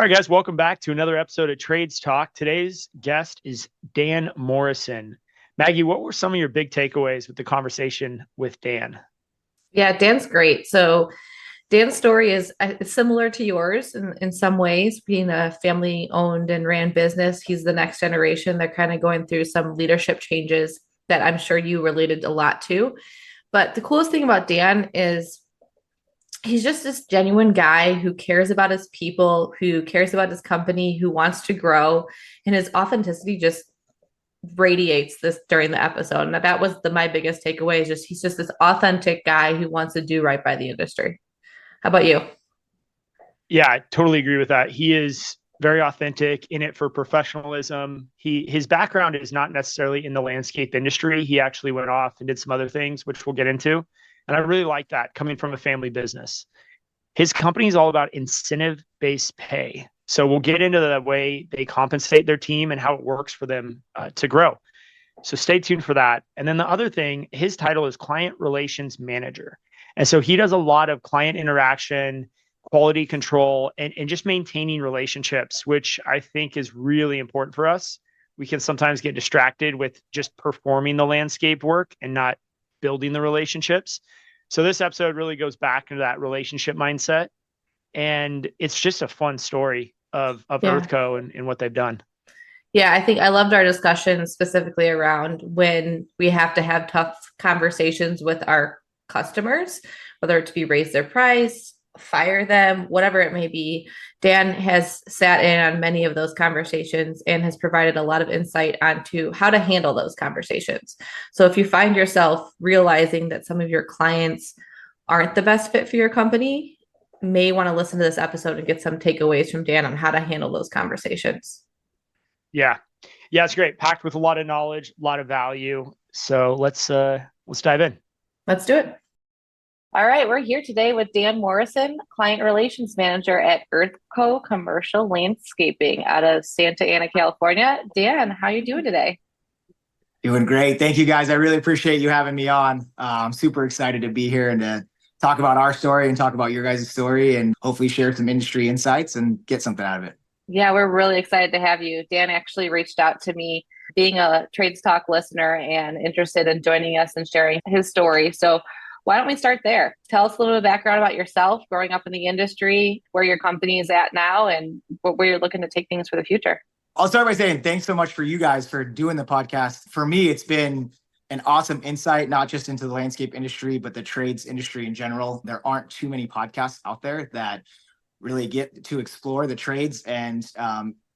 All right, guys, welcome back to another episode of Trades Talk. Today's guest is Dan Morrison. Maggie, what were some of your big takeaways with the conversation with Dan? Yeah, Dan's great. So Dan's story is similar to yours in some ways, being a family owned and ran business. He's the next generation. They're kind of going through some leadership changes that I'm sure you related a lot to. But the coolest thing about Dan is he's just this genuine guy who cares about his people, who cares about his company, who wants to grow, and his authenticity just radiates this during the episode. And that was my biggest takeaway is just he's just this authentic guy who wants to do right by the industry. How about you? Yeah, I totally agree with that. He is very authentic, in it for professionalism. His background is not necessarily in the landscape industry. He actually went off and did some other things, which we'll get into. And I really like that coming from a family business. His company is all about incentive-based pay. So we'll get into the way they compensate their team and how it works for them to grow. So stay tuned for that. And then the other thing, his title is Client Relations Manager. And so he does a lot of client interaction, quality control, and just maintaining relationships, which I think is really important for us. We can sometimes get distracted with just performing the landscape work and not building the relationships. So this episode really goes back into that relationship mindset. And it's just a fun story of Yeah. EarthCo and what they've done. Yeah, I think I loved our discussion specifically around when we have to have tough conversations with our customers, whether it to be raise their price, fire them, whatever it may be. Dan has sat in on many of those conversations and has provided a lot of insight onto how to handle those conversations. So if you find yourself realizing that some of your clients aren't the best fit for your company, may want to listen to this episode and get some takeaways from Dan on how to handle those conversations. Yeah. Yeah, it's great. Packed with a lot of knowledge, a lot of value. So let's dive in. Let's do it. All right, we're here today with Dan Morrison, Client Relations Manager at EarthCo Commercial Landscaping out of Santa Ana, California. Dan, how are you doing today? Doing great. Thank you, guys. I really appreciate you having me on. I'm super excited to be here and to talk about our story and talk about your guys' story and hopefully share some industry insights and get something out of it. Yeah, we're really excited to have you. Dan actually reached out to me being a Trades Talk listener and interested in joining us and sharing his story. So why don't we start there? Tell us a little bit of background about yourself, growing up in the industry, where your company is at now, and where you're looking to take things for the future. I'll start by saying thanks so much for you guys for doing the podcast. For me, it's been an awesome insight, not just into the landscape industry, but the trades industry in general. There aren't too many podcasts out there that really get to explore the trades. And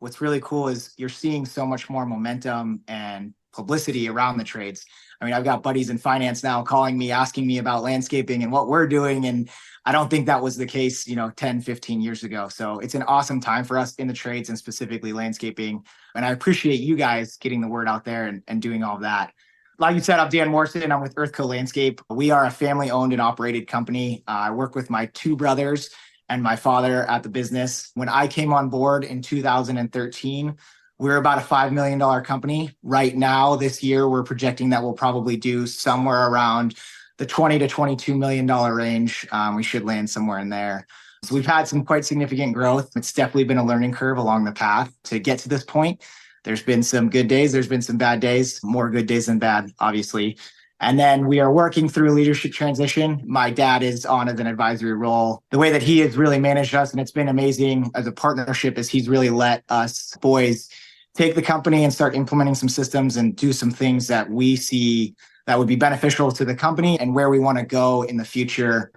what's really cool is you're seeing so much more momentum and publicity around the trades. I mean, I've got buddies in finance now calling me, asking me about landscaping and what we're doing. And I don't think that was the case, 10, 15 years ago. So it's an awesome time for us in the trades and specifically landscaping. And I appreciate you guys getting the word out there and doing all of that. Like you said, I'm Dan Morrison. I'm with EarthCo Landscape. We are a family owned and operated company. I work with my two brothers and my father at the business. When I came on board in 2013, we were about a $5 million company. Right now, this year, we're projecting that we'll probably do somewhere around the $20 to $22 million range. We should land somewhere in there. So we've had some quite significant growth. It's definitely been a learning curve along the path to get to this point. There's been some good days. There's been some bad days, more good days than bad, obviously. And then we are working through a leadership transition. My dad is on as an advisory role. The way that he has really managed us, and it's been amazing as a partnership, is he's really let us boys take the company and start implementing some systems and do some things that we see that would be beneficial to the company and where we want to go in the future.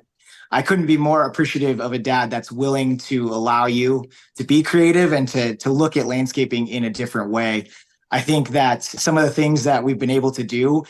I couldn't be more appreciative of a dad that's willing to allow you to be creative and to look at landscaping in a different way. I think that some of the things that we've been able to do,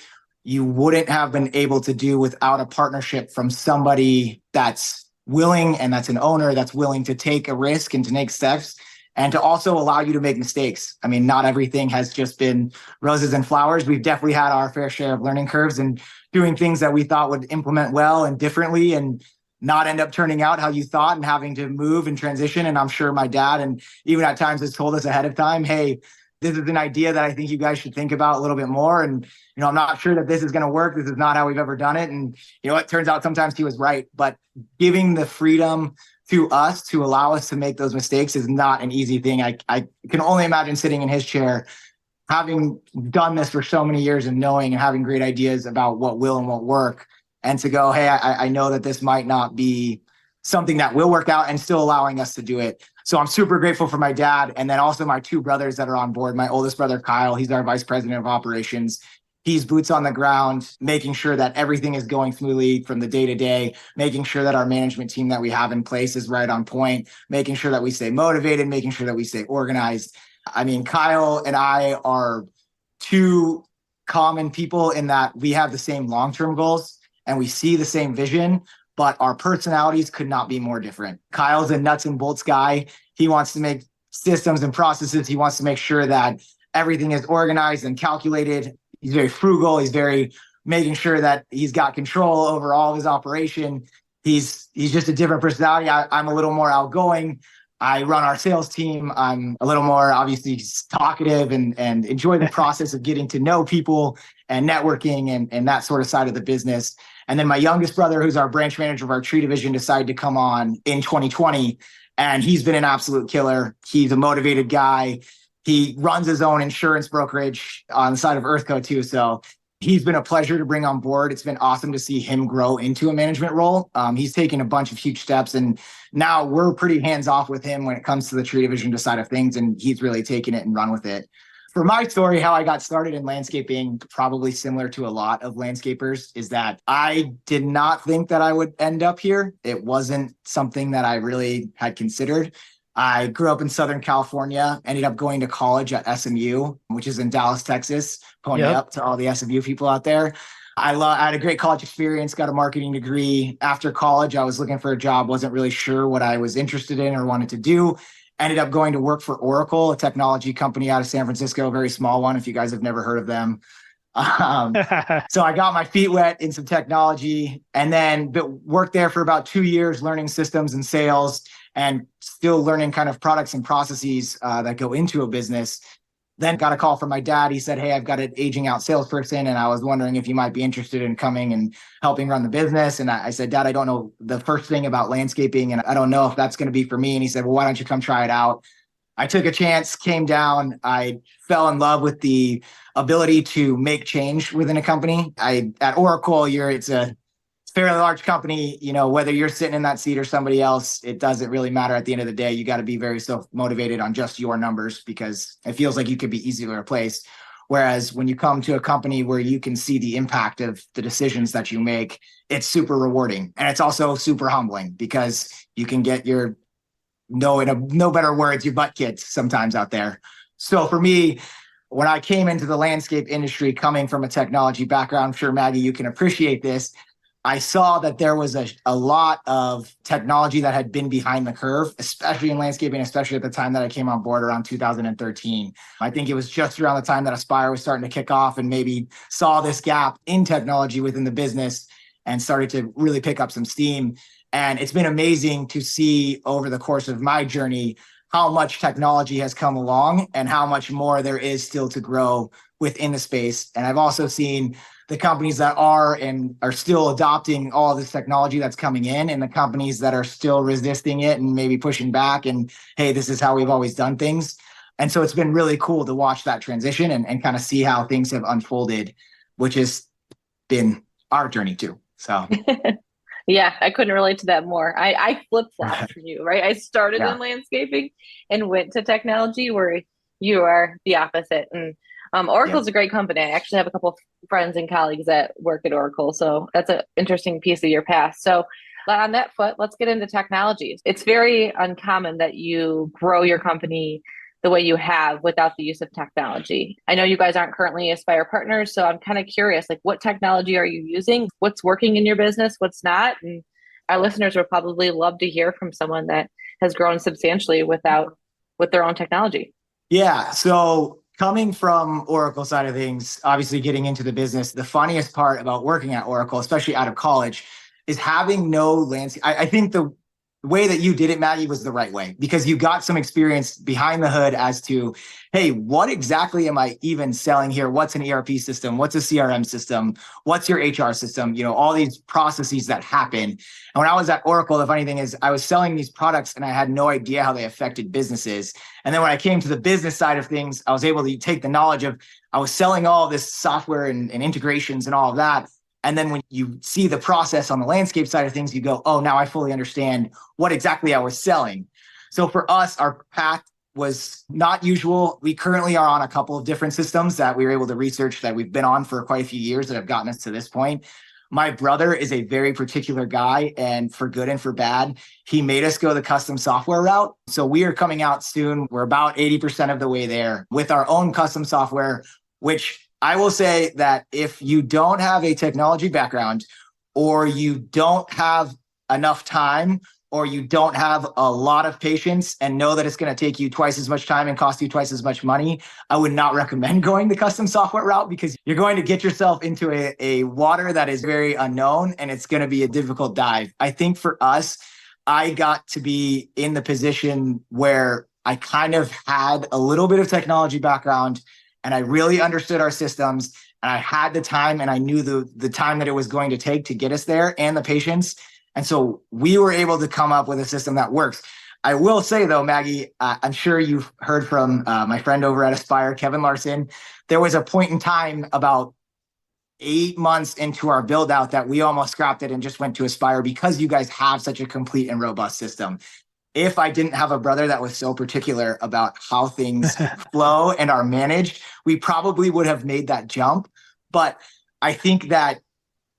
you wouldn't have been able to do without a partnership from somebody that's willing and that's an owner that's willing to take a risk and to make steps and to also allow you to make mistakes. I mean, not everything has just been roses and flowers. We've definitely had our fair share of learning curves and doing things that we thought would implement well and differently and not end up turning out how you thought and having to move and transition. And I'm sure my dad, and even at times, has told us ahead of time, hey, this is an idea that I think you guys should think about a little bit more. And, I'm not sure that this is going to work. This is not how we've ever done it. And, it turns out sometimes he was right, but giving the freedom to us to allow us to make those mistakes is not an easy thing. I can only imagine sitting in his chair, having done this for so many years and knowing and having great ideas about what will and won't work. And to go, hey, I know that this might not be something that will work out, and still allowing us to do it. So I'm super grateful for my dad. And then also my two brothers that are on board. My oldest brother, Kyle, he's our vice president of operations. He's boots on the ground, making sure that everything is going smoothly from the day to day, making sure that our management team that we have in place is right on point, making sure that we stay motivated, making sure that we stay organized. I mean, Kyle and I are two common people in that we have the same long-term goals and we see the same vision, but our personalities could not be more different. Kyle's a nuts and bolts guy. He wants to make systems and processes. He wants to make sure that everything is organized and calculated. He's very frugal. He's very making sure that he's got control over all of his operation. He's just a different personality. I'm a little more outgoing. I run our sales team. I'm a little more obviously talkative and enjoy the process of getting to know people and networking and that sort of side of the business. And then my youngest brother, who's our branch manager of our tree division, decided to come on in 2020. And he's been an absolute killer. He's a motivated guy. He runs his own insurance brokerage on the side of EarthCo too. So he's been a pleasure to bring on board. It's been awesome to see him grow into a management role. He's taken a bunch of huge steps, and now we're pretty hands off with him when it comes to the tree division side of things. And he's really taken it and run with it. For my story, how I got started in landscaping, probably similar to a lot of landscapers, is that I did not think that I would end up here. It wasn't something that I really had considered. I grew up in Southern California, ended up going to college at SMU, which is in Dallas, Texas. Pony up to all the SMU people out there. I had a great college experience, got a marketing degree. After college, I was looking for a job, wasn't really sure what I was interested in or wanted to do. Ended up going to work for Oracle, a technology company out of San Francisco, a very small one, if you guys have never heard of them. So I got my feet wet in some technology and then worked there for about 2 years, learning systems and sales and still learning kind of products and processes that go into a business. Then got a call from my dad. He said, hey, I've got an aging out salesperson, and I was wondering if you might be interested in coming and helping run the business. And I said, Dad, I don't know the first thing about landscaping, and I don't know if that's going to be for me. And he said, well, why don't you come try it out? I took a chance, came down. I fell in love with the ability to make change within a company. At Oracle, it's a fairly large company, whether you're sitting in that seat or somebody else, it doesn't really matter at the end of the day. You got to be very self-motivated on just your numbers because it feels like you could be easily replaced. Whereas when you come to a company where you can see the impact of the decisions that you make, it's super rewarding. And it's also super humbling because you can get in no better words, your butt kicked sometimes out there. So for me, when I came into the landscape industry, coming from a technology background, I'm sure Maggie, you can appreciate this. I saw that there was a lot of technology that had been behind the curve, especially in landscaping, especially at the time that I came on board around 2013. I think it was just around the time that Aspire was starting to kick off and maybe saw this gap in technology within the business and started to really pick up some steam. And it's been amazing to see over the course of my journey how much technology has come along and how much more there is still to grow within the space. And I've also seen the companies that are still adopting all of this technology that's coming in, and the companies that are still resisting it and maybe pushing back and, hey, this is how we've always done things. And so it's been really cool to watch that transition and kind of see how things have unfolded, which has been our journey too. So yeah, I couldn't relate to that more. I flip-flopped from you, right? I started in landscaping and went to technology, where you are the opposite. And Oracle's a great company. I actually have a couple of friends and colleagues that work at Oracle. So that's an interesting piece of your past. So on that foot, let's get into technologies. It's very uncommon that you grow your company the way you have without the use of technology. I know you guys aren't currently Aspire partners, so I'm kind of curious, like, what technology are you using? What's working in your business? What's not? And our listeners would probably love to hear from someone that has grown substantially with their own technology. Yeah. So coming from Oracle side of things, obviously getting into the business, the funniest part about working at Oracle, especially out of college, is having no landscape. I think way that you did it, Maggie, was the right way, because you got some experience behind the hood as to, hey, what exactly am I even selling here? What's an ERP system? What's a CRM system? What's your HR system? All these processes that happen. And when I was at Oracle, the funny thing is I was selling these products and I had no idea how they affected businesses. And then when I came to the business side of things, I was able to take the knowledge of, I was selling all this software and integrations and all of that. And then when you see the process on the landscape side of things, you go, oh, now I fully understand what exactly I was selling. So for us, our path was not usual. We currently are on a couple of different systems that we were able to research that we've been on for quite a few years that have gotten us to this point. My brother is a very particular guy, and for good and for bad, he made us go the custom software route. So we are coming out soon. We're about 80% of the way there with our own custom software, which I will say that if you don't have a technology background, or you don't have enough time, or you don't have a lot of patience and know that it's going to take you twice as much time and cost you twice as much money, I would not recommend going the custom software route, because you're going to get yourself into a water that is very unknown, and it's going to be a difficult dive. I think for us, I got to be in the position where I kind of had a little bit of technology background, and I really understood our systems, and I had the time, and I knew the time that it was going to take to get us there, and the patience. And so we were able to come up with a system that works. I will say though, Maggie, I'm sure you've heard from my friend over at Aspire, Kevin Larson. There was a point in time about 8 months into our build out that we almost scrapped it and just went to Aspire, because you guys have such a complete and robust system. If I didn't have a brother that was so particular about how things flow and are managed, we probably would have made that jump. But I think that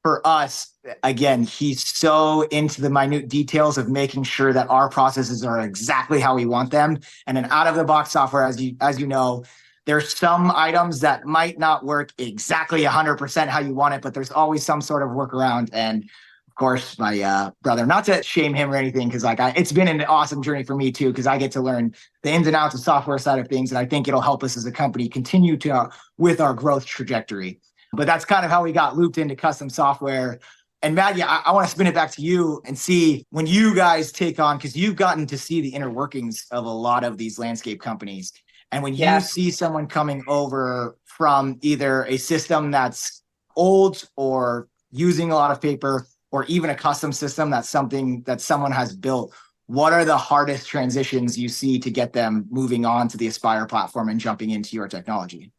for us, again, he's so into the minute details of making sure that our processes are exactly how we want them. And an out of the box software, as you know, there's some items that might not work exactly 100% how you want it, but there's always some sort of workaround. And of course, my brother, not to shame him or anything, because it's been an awesome journey for me too, because I get to learn the ins and outs of software side of things. And I think it'll help us as a company continue to with our growth trajectory. But that's kind of how we got looped into custom software. And Maggie, I want to spin it back to you and see when you guys take on, because you've gotten to see the inner workings of a lot of these landscape companies. And when you see someone coming over from either a system that's old or using a lot of paper, or even a custom system that's something that someone has built, what are the hardest transitions you see to get them moving on to the Aspire platform and jumping into your technology?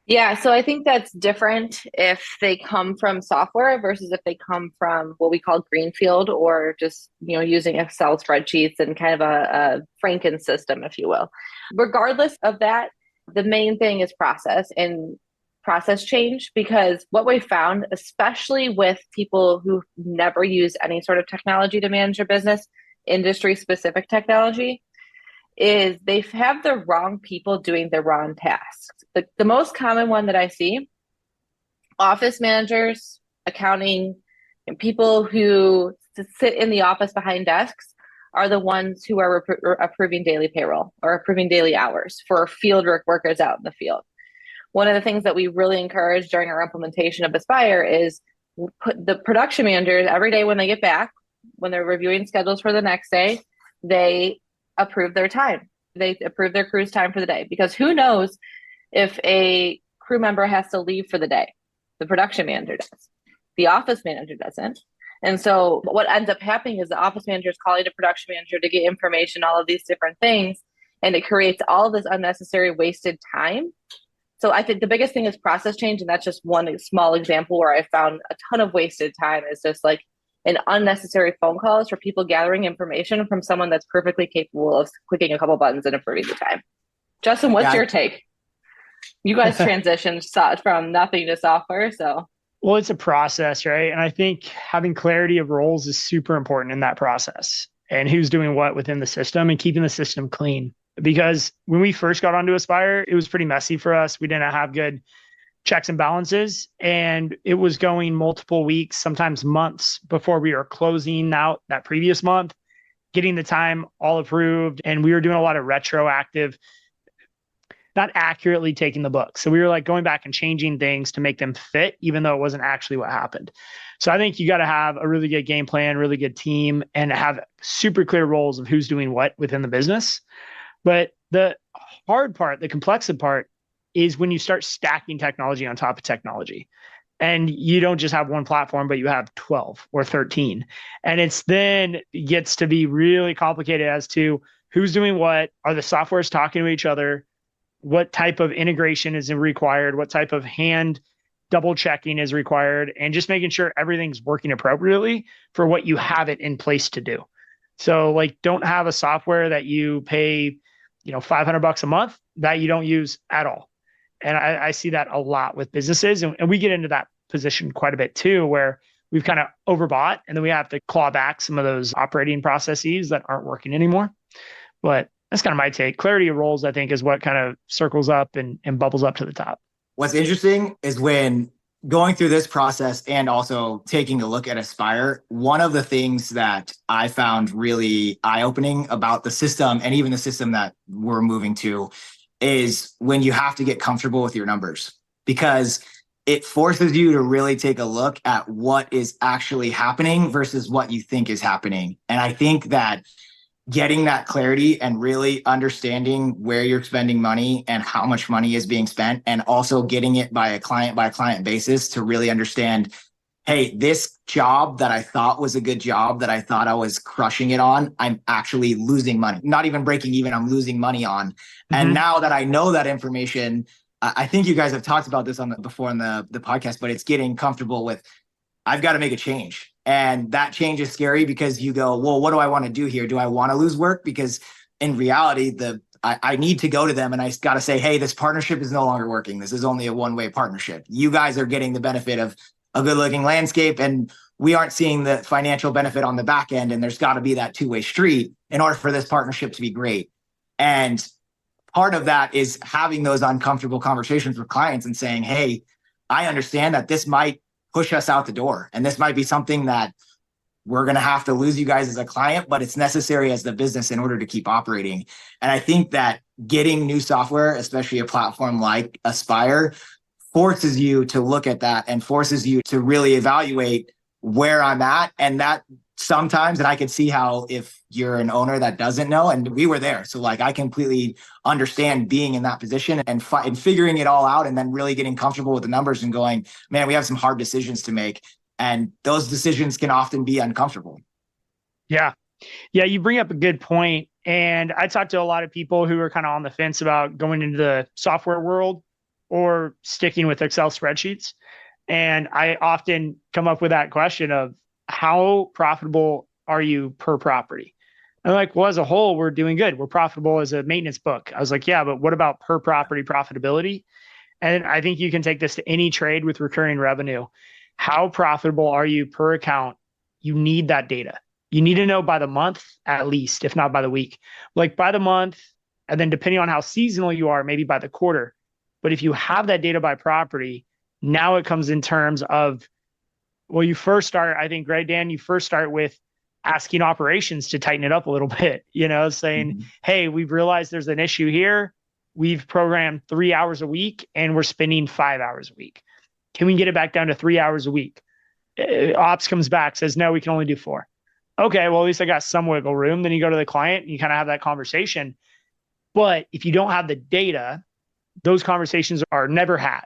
Yeah, so I think that's different if they come from software versus if they come from what we call greenfield, or just using Excel spreadsheets and kind of a Franken system, if you will. Regardless of that, the main thing is process and process change, because what we found, especially with people who never use any sort of technology to manage their business, industry specific technology, is they have the wrong people doing the wrong tasks. The most common one that I see, office managers, accounting, and people who sit in the office behind desks are the ones who are approving daily payroll or approving daily hours for field workers out in the field. One of the things that we really encourage during our implementation of Aspire is put the production managers every day when they get back, when they're reviewing schedules for the next day, they approve their time. They approve their crew's time for the day, because who knows if a crew member has to leave for the day. The production manager does. The office manager doesn't. And so what ends up happening is the office manager is calling the production manager to get information, all of these different things, and it creates all of this unnecessary wasted time. So I think the biggest thing is process change, and that's just one small example where I found a ton of wasted time is just like an unnecessary phone calls for people gathering information from someone that's perfectly capable of clicking a couple buttons and approving the time. Justin, what's your take? You guys transitioned from nothing to software, so. Well, it's a process, right? And I think having clarity of roles is super important in that process, and who's doing what within the system and keeping the system clean. Because when we first got onto Aspire, it was pretty messy for us. We didn't have good checks and balances, and it was going multiple weeks, sometimes months before we were closing out that previous month, getting the time all approved. And we were doing a lot of retroactive not accurately taking the book. So we were like going back and changing things to make them fit, even though it wasn't actually what happened. So I think you got to have a really good game plan, really good team, and have super clear roles of who's doing what within the business. But the hard part, the complex part, is when you start stacking technology on top of technology. And you don't just have one platform, but you have 12 or 13. And it's then gets to be really complicated as to who's doing what, are the softwares talking to each other, what type of integration is required, what type of hand double checking is required, and just making sure everything's working appropriately for what you have it in place to do. So like, don't have a software that you pay, $500 a month that you don't use at all. And I see that a lot with businesses. And we get into that position quite a bit too, where we've kind of overbought and then we have to claw back some of those operating processes that aren't working anymore. But that's kind of my take. Clarity of roles, I think, is what kind of circles up and bubbles up to the top. What's interesting is when going through this process and also taking a look at Aspire, one of the things that I found really eye-opening about the system and even the system that we're moving to is when you have to get comfortable with your numbers, because it forces you to really take a look at what is actually happening versus what you think is happening. And I think that getting that clarity and really understanding where you're spending money and how much money is being spent, and also getting it by client basis to really understand, hey, this job that I thought was a good job, that I thought I was crushing it on, I'm actually losing money, not even breaking even, I'm losing money on. Mm-hmm. And now that I know that information, I think you guys have talked about this before in the podcast, but it's getting comfortable with, I've got to make a change. And that change is scary because you go, well, what do I want to do here? Do I want to lose work? Because in reality, I need to go to them and I got to say, hey, this partnership is no longer working. This is only a one-way partnership. You guys are getting the benefit of a good-looking landscape, and we aren't seeing the financial benefit on the back end. And there's got to be that two-way street in order for this partnership to be great. And part of that is having those uncomfortable conversations with clients and saying, hey, I understand that this might push us out the door, and this might be something that we're going to have to lose you guys as a client, but it's necessary as the business in order to keep operating. And I think that getting new software, especially a platform like Aspire, forces you to look at that and forces you to really evaluate where I'm at. And that sometimes, and I can see how if you're an owner that doesn't know, and we were there. So like, I completely understand being in that position and figuring it all out, and then really getting comfortable with the numbers and going, man, we have some hard decisions to make. And those decisions can often be uncomfortable. Yeah. Yeah. You bring up a good point. And I talked to a lot of people who are kind of on the fence about going into the software world or sticking with Excel spreadsheets. And I often come up with that question of, how profitable are you per property? I'm like, well, as a whole, we're doing good. We're profitable as a maintenance book. I was like, yeah, but what about per property profitability? And I think you can take this to any trade with recurring revenue. How profitable are you per account? You need that data. You need to know by the month, at least, if not by the week. Like by the month, and then depending on how seasonal you are, maybe by the quarter. But if you have that data by property, now it comes in terms of, well, you first start, I think, right, Dan, you first start with asking operations to tighten it up a little bit, saying, hey, we've realized there's an issue here. We've programmed 3 hours a week and we're spending 5 hours a week. Can we get it back down to 3 hours a week? Ops comes back, says, no, we can only do 4. Okay, well, at least I got some wiggle room. Then you go to the client and you kind of have that conversation. But if you don't have the data, those conversations are never had.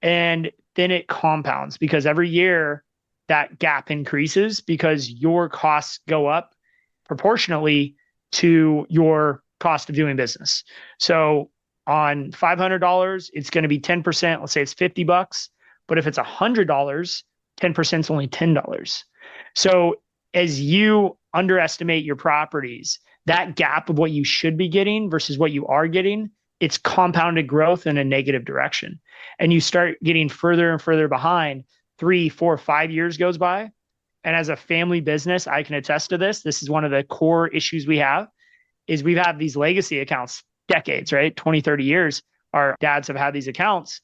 And then it compounds because every year, that gap increases because your costs go up proportionately to your cost of doing business. So on $500, it's going to be 10%. Let's say it's $50. But if it's $100, 10% is only $10. So as you underestimate your properties, that gap of what you should be getting versus what you are getting, it's compounded growth in a negative direction. And you start getting further and further behind. 3, 4, 5 years goes by. And as a family business, I can attest to this. This is one of the core issues we have is we've had these legacy accounts decades, right? 20, 30 years. Our dads have had these accounts,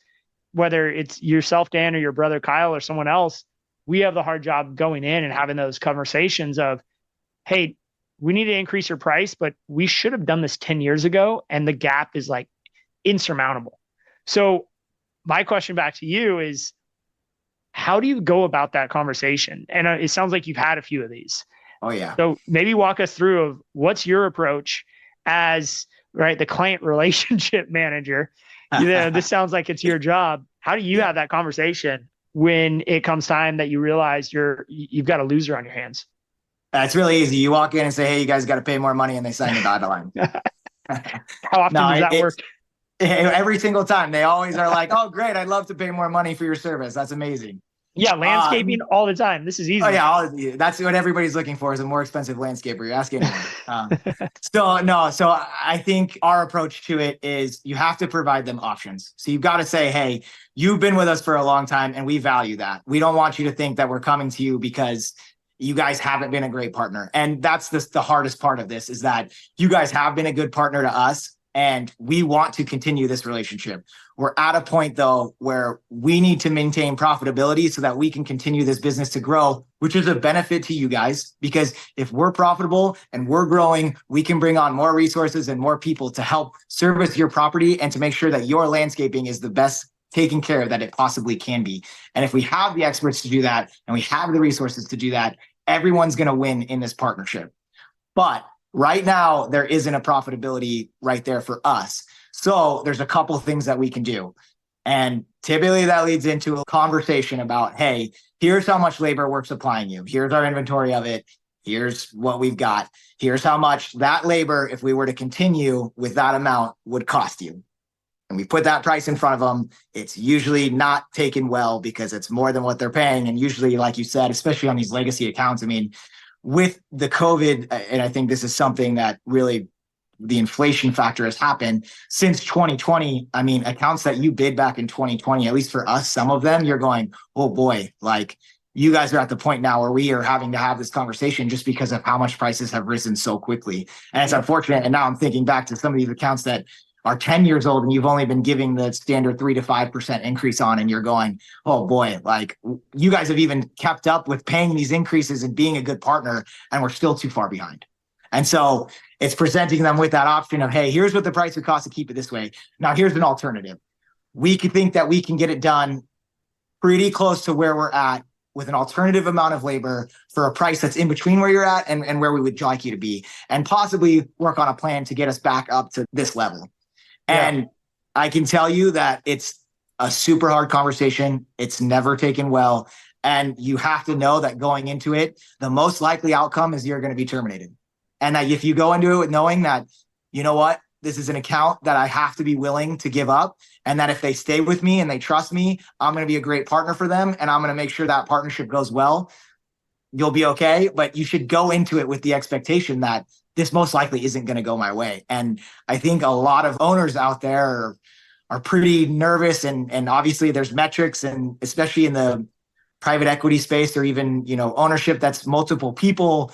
whether it's yourself, Dan, or your brother, Kyle, or someone else. We have the hard job going in and having those conversations of, hey, we need to increase your price, but we should have done this 10 years ago. And the gap is like insurmountable. So my question back to you is, how do you go about that conversation? And it sounds like you've had a few of these. Oh yeah. So maybe walk us through of what's your approach as the client relationship manager. This sounds like it's your job. How do you have that conversation when it comes time that you realize you've got a loser on your hands? It's really easy. You walk in and say, "Hey, you guys got to pay more money," and they sign the dotted line. How often does that work? Every single time. They always are like, "Oh, great! I'd love to pay more money for your service. That's amazing." Yeah, landscaping all the time. This is easy. Oh yeah, that's what everybody's looking for, is a more expensive landscaper. You ask anyone. So I think our approach to it is you have to provide them options. So you've got to say, "Hey, you've been with us for a long time, and we value that. We don't want you to think that we're coming to you because you guys haven't been a great partner." And that's the hardest part of this, is that you guys have been a good partner to us, and we want to continue this relationship. We're at a point, though, where we need to maintain profitability so that we can continue this business to grow, which is a benefit to you guys, because if we're profitable and we're growing, we can bring on more resources and more people to help service your property and to make sure that your landscaping is the best taken care of that it possibly can be. And if we have the experts to do that, and we have the resources to do that, everyone's going to win in this partnership. But right now, there isn't a profitability right there for us. So there's a couple of things that we can do. And typically that leads into a conversation about, "Hey, here's how much labor we're supplying you. Here's our inventory of it. Here's what we've got. Here's how much that labor, if we were to continue with that amount, would cost you." And we put that price in front of them. It's usually not taken well because it's more than what they're paying. And usually, like you said, especially on these legacy accounts, I mean, with the COVID, and I think this is something that really the inflation factor has happened since 2020. I mean, accounts that you bid back in 2020, at least for us, some of them, you're going, "Oh boy, like you guys are at the point now where we are having to have this conversation just because of how much prices have risen so quickly." And it's unfortunate. And now I'm thinking back to some of these accounts that are 10 years old and you've only been giving the standard 3 to 5% increase on, and you're going, "Oh boy, like you guys have even kept up with paying these increases and being a good partner, and we're still too far behind." And so it's presenting them with that option of, "Hey, here's what the price would cost to keep it this way. Now here's an alternative. We could think that we can get it done pretty close to where we're at with an alternative amount of labor for a price that's in between where you're at and where we would like you to be, and possibly work on a plan to get us back up to this level." And I can tell you that it's a super hard conversation. It's never taken well. And you have to know that going into it, the most likely outcome is you're going to be terminated. And that if you go into it with knowing that, you know what, this is an account that I have to be willing to give up, and that if they stay with me and they trust me, I'm going to be a great partner for them, and I'm going to make sure that partnership goes well, you'll be okay. But you should go into it with the expectation that this most likely isn't going to go my way. And I think a lot of owners out there are pretty nervous, and obviously there's metrics, and especially in the private equity space, or even, ownership that's multiple people,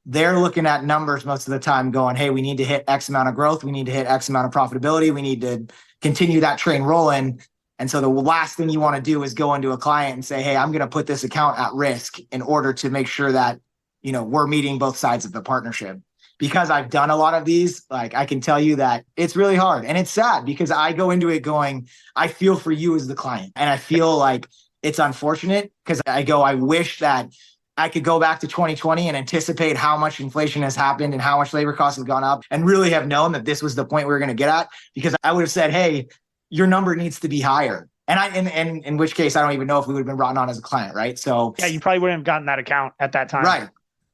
they're looking at numbers most of the time going, "Hey, we need to hit X amount of growth. We need to hit X amount of profitability. We need to continue that train rolling." And so the last thing you want to do is go into a client and say, "Hey, I'm going to put this account at risk in order to make sure that, we're meeting both sides of the partnership." Because I've done a lot of these, like I can tell you that it's really hard, and it's sad because I go into it going, I feel for you as the client, and I feel like it's unfortunate because I wish that I could go back to 2020 and anticipate how much inflation has happened and how much labor costs have gone up, and really have known that this was the point we were going to get at, because I would have said, "Hey, your number needs to be higher." And in which case, I don't even know if we would have been brought on as a client, right? So yeah, you probably wouldn't have gotten that account at that time. Right.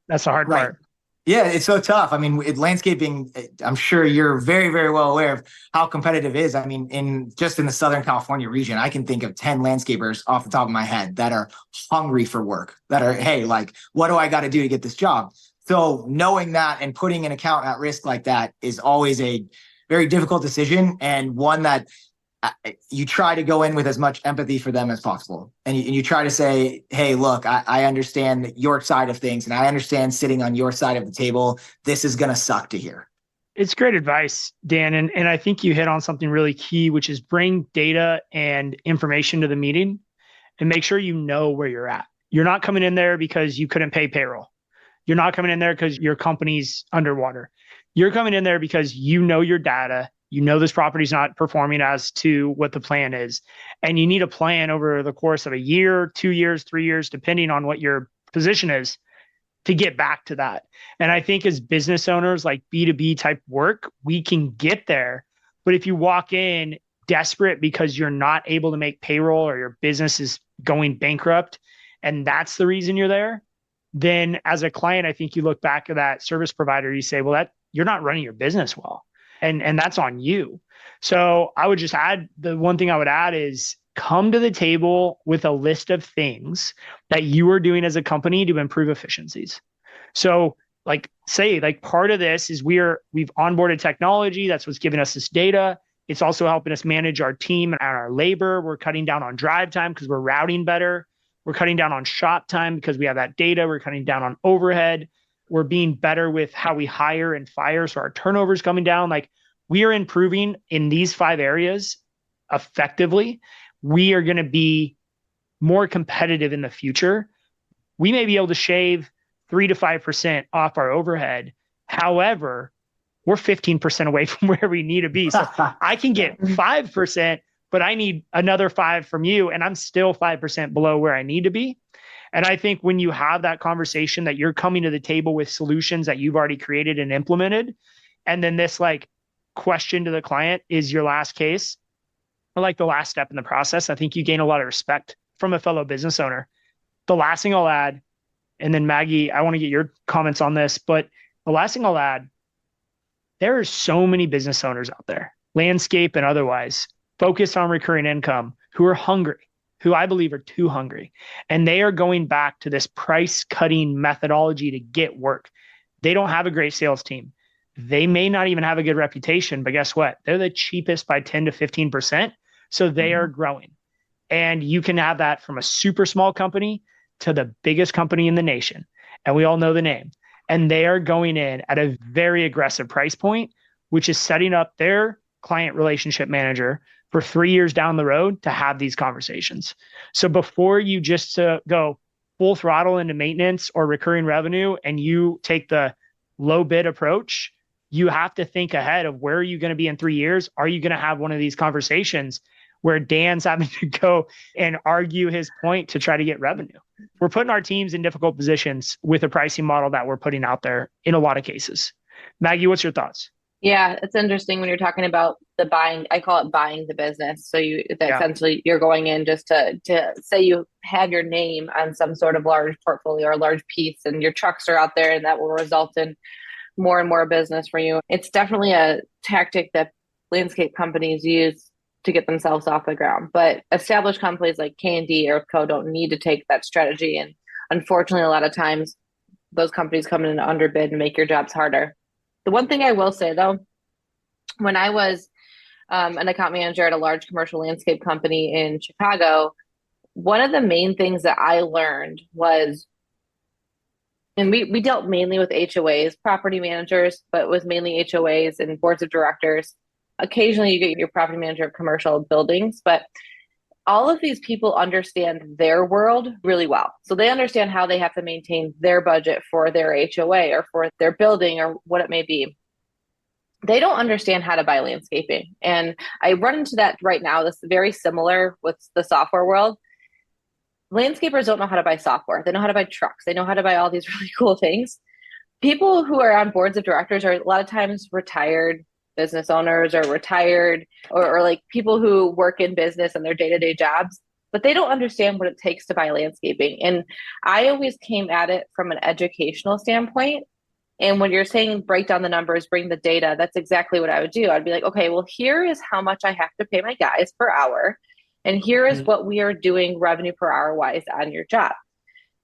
That's the hard part. Yeah, it's so tough. I mean, landscaping, I'm sure you're very, very well aware of how competitive it is. I mean, in the Southern California region, I can think of 10 landscapers off the top of my head that are hungry for work, that are, "Hey, like, what do I got to do to get this job?" So knowing that and putting an account at risk like that is always a very difficult decision, and one that you try to go in with as much empathy for them as possible. And you try to say, "Hey, look, I understand your side of things, and I understand sitting on your side of the table. This is going to suck to hear." It's great advice, Dan. And I think you hit on something really key, which is bring data and information to the meeting and make sure you know where you're at. You're not coming in there because you couldn't pay payroll. You're not coming in there because your company's underwater. You're coming in there because you know your data. You know this property's not performing as to what the plan is. And you need a plan over the course of a year, 2 years, 3 years, depending on what your position is, to get back to that. And I think as business owners, like B2B type work, we can get there. But if you walk in desperate because you're not able to make payroll or your business is going bankrupt, and that's the reason you're there, then as a client, I think you look back at that service provider, you say, well, that you're not running your business well. And that's on you. So I would just add, the one thing I would add is come to the table with a list of things that you are doing as a company to improve efficiencies. So like say, like part of this is we've onboarded technology. That's what's giving us this data. It's also helping us manage our team and our labor. We're cutting down on drive time because we're routing better. We're cutting down on shop time because we have that data. We're cutting down on overhead. We're being better with how we hire and fire. So our turnover is coming down. Like we are improving in these 5 areas effectively. We are going to be more competitive in the future. We may be able to shave 3 to 5% off our overhead. However, we're 15% away from where we need to be. So I can get 5%, but I need another 5 from you. And I'm still 5% below where I need to be. And I think when you have that conversation that you're coming to the table with solutions that you've already created and implemented, and then this like question to the client is your last case, or like the last step in the process, I think you gain a lot of respect from a fellow business owner. The last thing I'll add, and then Maggie, I want to get your comments on this, but the last thing I'll add, there are so many business owners out there, landscape and otherwise, focused on recurring income, who are hungry, who I believe are too hungry. And they are going back to this price cutting methodology to get work. They don't have a great sales team. They may not even have a good reputation, but guess what? They're the cheapest by 10 to 15%. So they are growing. And you can have that from a super small company to the biggest company in the nation. And we all know the name. And they are going in at a very aggressive price point, which is setting up their client relationship manager for 3 years down the road to have these conversations. So before you just go full throttle into maintenance or recurring revenue and you take the low bid approach, you have to think ahead of where are you going to be in 3 years? Are you going to have one of these conversations where Dan's having to go and argue his point to try to get revenue? We're putting our teams in difficult positions with a pricing model that we're putting out there in a lot of cases. Maggie, what's your thoughts? Yeah, it's interesting when you're talking about the buying. I call it buying the business. So essentially you're going in just to say you have your name on some sort of large portfolio or a large piece, and your trucks are out there, and that will result in more and more business for you. It's definitely a tactic that landscape companies use to get themselves off the ground. But established companies like K&D, EarthCo don't need to take that strategy. And unfortunately, a lot of times those companies come in and underbid and make your jobs harder. The one thing I will say though, when I was an account manager at a large commercial landscape company in Chicago, one of the main things that I learned was, and we dealt mainly with HOAs, property managers, but it was mainly HOAs and boards of directors. Occasionally you get your property manager of commercial buildings, but all of these people understand their world really well. So they understand how they have to maintain their budget for their HOA or for their building or what it may be. They don't understand how to buy landscaping. And I run into that right now. This is very similar with the software world. Landscapers don't know how to buy software. They know how to buy trucks. They know how to buy all these really cool things. People who are on boards of directors are a lot of times retired business owners or retired or like people who work in business and their day-to-day jobs, but they don't understand what it takes to buy landscaping. And I always came at it from an educational standpoint. And when you're saying break down the numbers, bring the data, that's exactly what I would do. I'd be like, okay, well, here is how much I have to pay my guys per hour. And here is what we are doing revenue per hour wise on your job.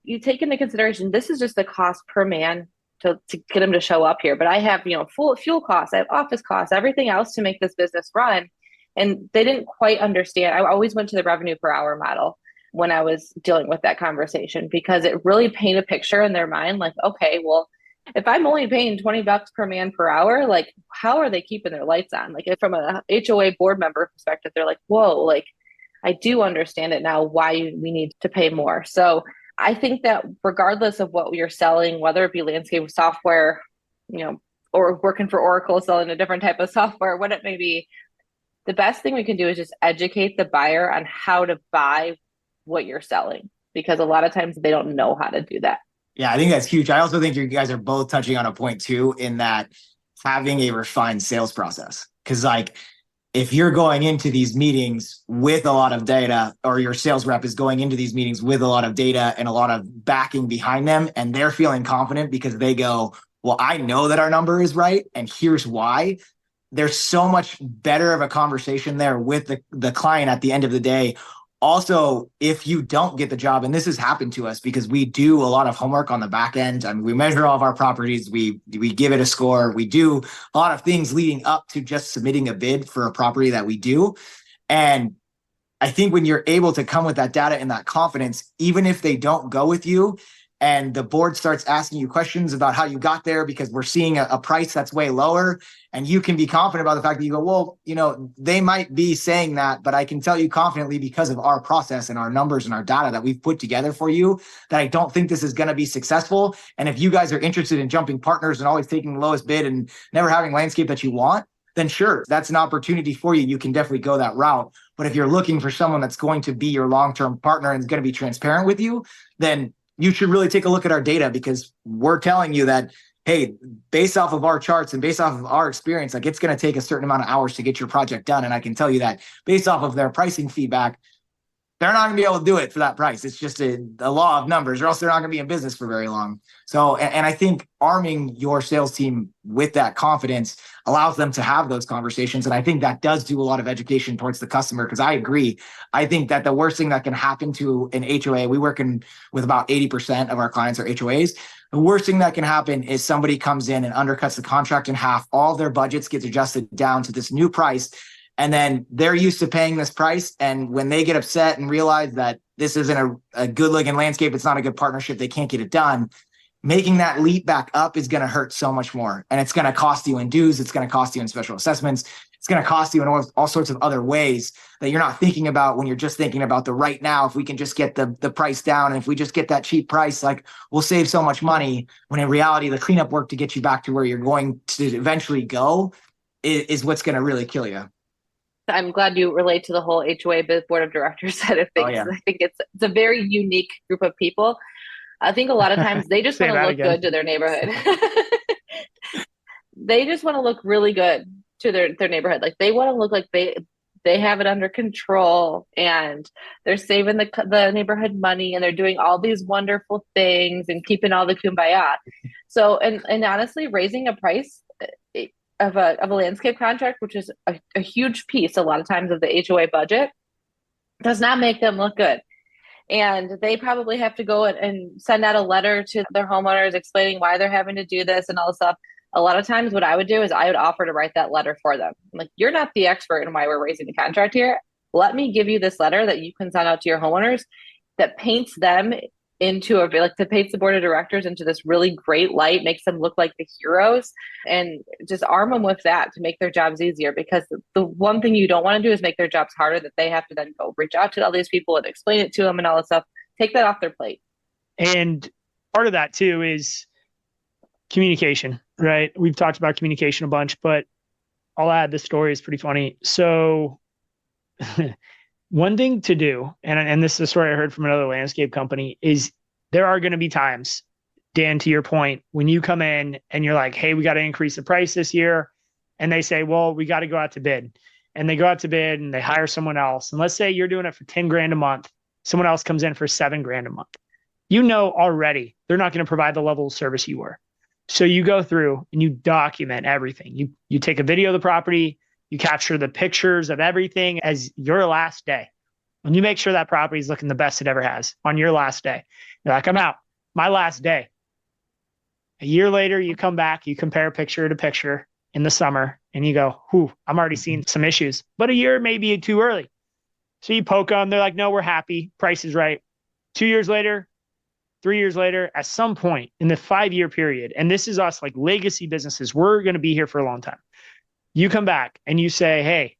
You take into consideration, this is just the cost per man to get them to show up here. But I have, full fuel costs, I have office costs, everything else to make this business run. And they didn't quite understand. I always went to the revenue per hour model when I was dealing with that conversation, because it really painted a picture in their mind. Like, okay, well, if I'm only paying $20 per man per hour, like how are they keeping their lights on? Like from a HOA board member perspective, they're like, whoa, like I do understand it now, why we need to pay more. So I think that regardless of what you're selling, whether it be landscape software, or working for Oracle, selling a different type of software, what it may be, the best thing we can do is just educate the buyer on how to buy what you're selling, because a lot of times they don't know how to do that. Yeah, I think that's huge. I also think you guys are both touching on a point too, in that having a refined sales process. Because like, if you're going into these meetings with a lot of data, or your sales rep is going into these meetings with a lot of data and a lot of backing behind them, and they're feeling confident because they go, well, I know that our number is right, and here's why. There's so much better of a conversation there with the client at the end of the day. Also, if you don't get the job, and this has happened to us because we do a lot of homework on the back end. I mean, we measure all of our properties, we give it a score, we do a lot of things leading up to just submitting a bid for a property that we do. And I think when you're able to come with that data and that confidence, even if they don't go with you, and the board starts asking you questions about how you got there because we're seeing a price that's way lower, and you can be confident about the fact that you go, well, they might be saying that, but I can tell you confidently because of our process and our numbers and our data that we've put together for you, that I don't think this is going to be successful. And if you guys are interested in jumping partners and always taking the lowest bid and never having landscape that you want, then sure, that's an opportunity for you. You can definitely go that route. But if you're looking for someone that's going to be your long-term partner and is going to be transparent with you, then you should really take a look at our data, because we're telling you that, hey, based off of our charts and based off of our experience, like, it's going to take a certain amount of hours to get your project done. And I can tell you that based off of their pricing feedback, they're not going to be able to do it for that price. It's just a law of numbers, or else they're not going to be in business for very long. So, and I think arming your sales team with that confidence allows them to have those conversations. And I think that does do a lot of education towards the customer, because I agree. I think that the worst thing that can happen to an HOA, we work with about 80% of our clients are HOAs. The worst thing that can happen is somebody comes in and undercuts the contract in half. All their budgets gets adjusted down to this new price. And then they're used to paying this price. And when they get upset and realize that this isn't a good looking landscape, it's not a good partnership, they can't get it done, making that leap back up is going to hurt so much more. And it's going to cost you in dues. It's going to cost you in special assessments. It's going to cost you in all sorts of other ways that you're not thinking about when you're just thinking about the right now. If we can just get the price down, and if we just get that cheap price, like, we'll save so much money, when in reality, the cleanup work to get you back to where you're going to eventually go is what's going to really kill you. I'm glad you relate to the whole HOA board of directors side of things. Oh, yeah. I think it's a very unique group of people. I think a lot of times they just want to look good to their neighborhood. They just want to look really good to their neighborhood. Like, they want to look like they have it under control, and they're saving the neighborhood money, and they're doing all these wonderful things and keeping all the kumbaya. So, and honestly, raising a price of a landscape contract, which is a huge piece a lot of times of the HOA budget, does not make them look good. And they probably have to go and send out a letter to their homeowners explaining why they're having to do this and all this stuff. A lot of times what I would do is I would offer to write that letter for them. I'm like, you're not the expert in why we're raising the contract here. Let me give you this letter that you can send out to your homeowners that paints them into that paints the board of directors into this really great light, makes them look like the heroes, and just arm them with that to make their jobs easier. Because the one thing you don't want to do is make their jobs harder, that they have to then go reach out to all these people and explain it to them and all this stuff. Take that off their plate. And part of that too is communication, right? We've talked about communication a bunch, but I'll add, the story is pretty funny. So one thing to do, and this is a story I heard from another landscape company, is there are going to be times, Dan, to your point, when you come in and you're like, hey, we got to increase the price this year. And they say, well, we got to go out to bid. And they go out to bid and they hire someone else. And let's say you're doing it for 10 grand a month. Someone else comes in for 7 grand a month. You know already they're not going to provide the level of service you were. So you go through and you document everything. You take a video of the property, you capture the pictures of everything as your last day. And you make sure that property is looking the best it ever has on your last day. You're like, I'm out. My last day. A year later, you come back, you compare picture to picture in the summer, and you go, I'm already seeing some issues. But a year may be too early. So you poke them. They're like, no, we're happy. Price is right. 2 years later, 3 years later, at some point in the 5-year period, and this is us, like legacy businesses, we're going to be here for a long time. You come back and you say, hey,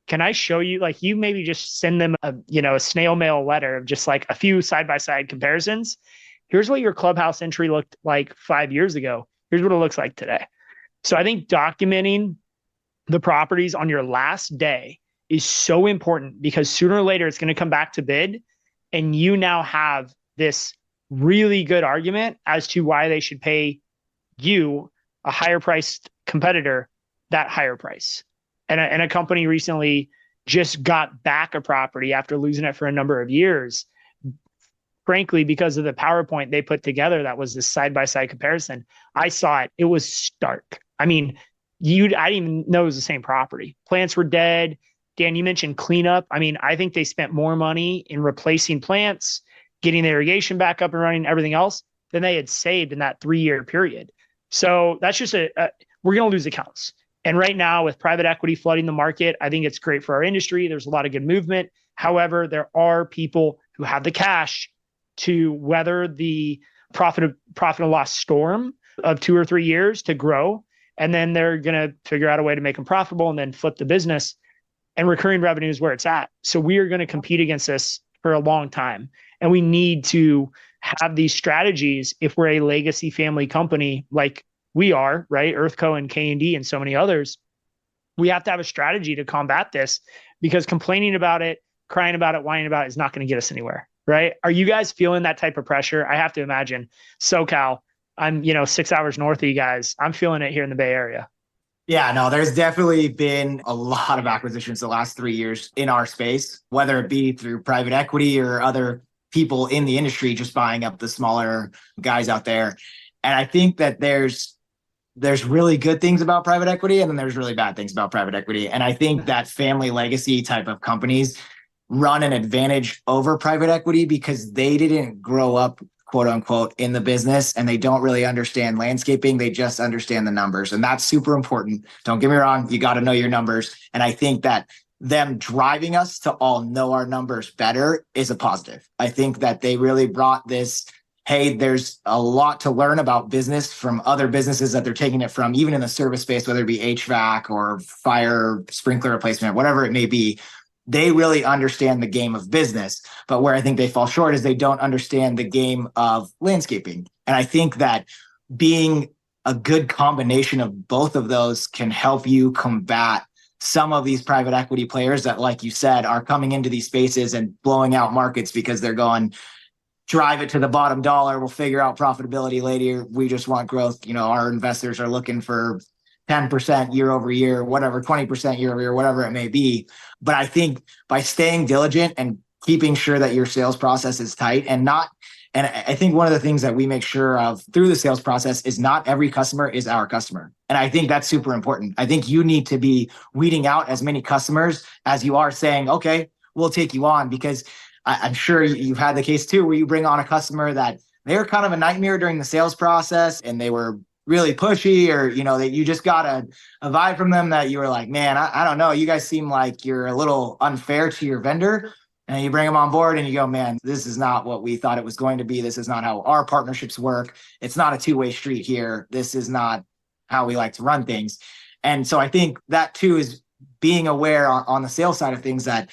can I show you, like, you maybe just send them a snail mail letter of just like a few side-by-side comparisons. Here's what your clubhouse entry looked like 5 years ago. Here's what it looks like today. So I think documenting the properties on your last day is so important because sooner or later it's going to come back to bid. And you now have this really good argument as to why they should pay you, a higher priced competitor, that higher price. And a company recently just got back a property after losing it for a number of years, frankly, because of the PowerPoint they put together. That was this side-by-side comparison. I saw it. It was stark. I mean, I didn't even know it was the same property. Plants were dead. Dan, you mentioned cleanup. I mean, I think they spent more money in replacing plants, getting the irrigation back up and running, everything else, than they had saved in that 3-year period. So that's just we're going to lose accounts. And right now, with private equity flooding the market, I think it's great for our industry. There's a lot of good movement. However, there are people who have the cash to weather the profit and loss storm of 2 or 3 years to grow. And then they're going to figure out a way to make them profitable and then flip the business. And recurring revenue is where it's at. So we are going to compete against this for a long time. And we need to have these strategies if we're a legacy family company like we are, right? EarthCo and K&D and so many others. We have to have a strategy to combat this, because complaining about it, crying about it, whining about it is not going to get us anywhere, right? Are you guys feeling that type of pressure? I have to imagine. SoCal, I'm 6 hours north of you guys. I'm feeling it here in the Bay Area. Yeah, no, there's definitely been a lot of acquisitions the last 3 years in our space, whether it be through private equity or other people in the industry just buying up the smaller guys out there. And I think that there's really good things about private equity, and then there's really bad things about private equity. And I think that family legacy type of companies run an advantage over private equity because they didn't grow up, quote unquote, in the business, and they don't really understand landscaping. They just understand the numbers. And that's super important. Don't get me wrong. You got to know your numbers. And I think that them driving us to all know our numbers better is a positive. I think that they really brought this, hey, there's a lot to learn about business from other businesses that they're taking it from, even in the service space, whether it be HVAC or fire sprinkler replacement, whatever it may be. They really understand the game of business. But where I think they fall short is they don't understand the game of landscaping. And I think that being a good combination of both of those can help you combat some of these private equity players that, like you said, are coming into these spaces and blowing out markets because they're going, drive it to the bottom dollar. We'll figure out profitability later. We just want growth. Our investors are looking for 10% year over year, whatever, 20% year over year, whatever it may be. But I think by staying diligent and keeping sure that your sales process is tight and I think one of the things that we make sure of through the sales process is not every customer is our customer. And I think that's super important. I think you need to be weeding out as many customers as you are saying, okay, we'll take you on, because I'm sure you've had the case too, where you bring on a customer that they're kind of a nightmare during the sales process and they were really pushy, or, that you just got a vibe from them that you were like, man, I don't know. You guys seem like you're a little unfair to your vendor. And you bring them on board and you go, man, this is not what we thought it was going to be. This is not how our partnerships work. It's not a two-way street here. This is not how we like to run things. And so I think that too is being aware on the sales side of things that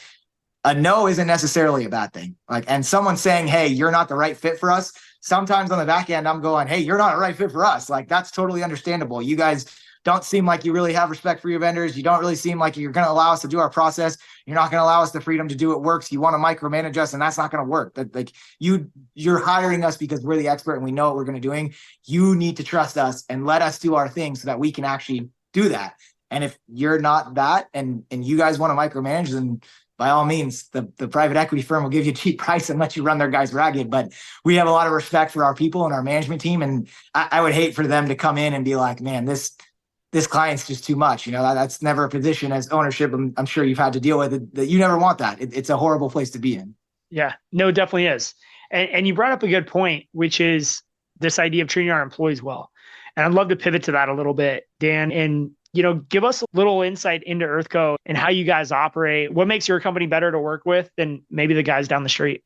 a no isn't necessarily a bad thing. And someone saying, hey, you're not the right fit for us. Sometimes on the back end, I'm going, hey, you're not a right fit for us. That's totally understandable. You guys don't seem like you really have respect for your vendors. You don't really seem like you're going to allow us to do our process. You're not going to allow us the freedom to do what works. You want to micromanage us, and that's not going to work. You're hiring us because we're the expert and we know what we're going to be doing. You need to trust us and let us do our thing so that we can actually do that. And if you're not that, and you guys want to micromanage, then by all means, the private equity firm will give you a cheap price and let you run their guys ragged. But we have a lot of respect for our people and our management team. And I would hate for them to come in and be like, man, this client's just too much. That's never a position as ownership. I'm sure you've had to deal with it, that you never want that. It's a horrible place to be in. Yeah, no, it definitely is. And you brought up a good point, which is this idea of treating our employees well. And I'd love to pivot to that a little bit, Dan, and give us a little insight into EarthCo and how you guys operate. What makes your company better to work with than maybe the guys down the street?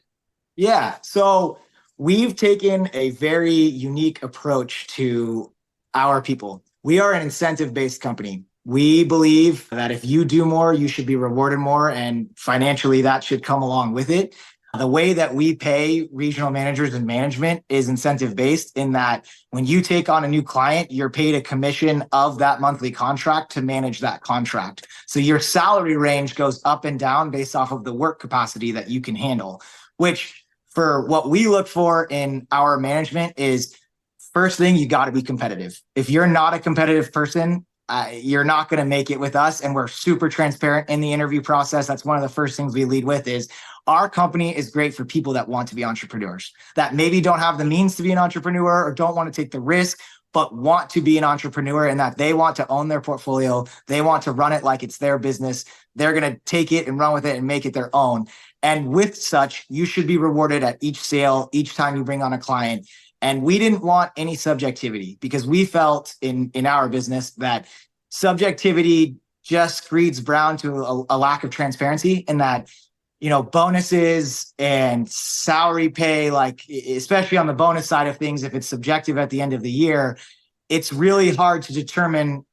Yeah. So we've taken a very unique approach to our people. We are an incentive-based company. We believe that if you do more, you should be rewarded more, and financially that should come along with it. The way that we pay regional managers and management is incentive based, in that when you take on a new client, you're paid a commission of that monthly contract to manage that contract. So your salary range goes up and down based off of the work capacity that you can handle, which for what we look for in our management is, first thing, you got to be competitive. If you're not a competitive person, you're not going to make it with us. And we're super transparent in the interview process. That's one of the first things we lead with is our company is great for people that want to be entrepreneurs, that maybe don't have the means to be an entrepreneur or don't want to take the risk, but want to be an entrepreneur, and that they want to own their portfolio. They want to run it like it's their business. They're going to take it and run with it and make it their own. And with such, you should be rewarded at each sale, each time you bring on a client. And we didn't want any subjectivity, because we felt in our business that subjectivity just reads brown to a lack of transparency, in that, bonuses and salary pay, like especially on the bonus side of things, if it's subjective at the end of the year, it's really hard to determine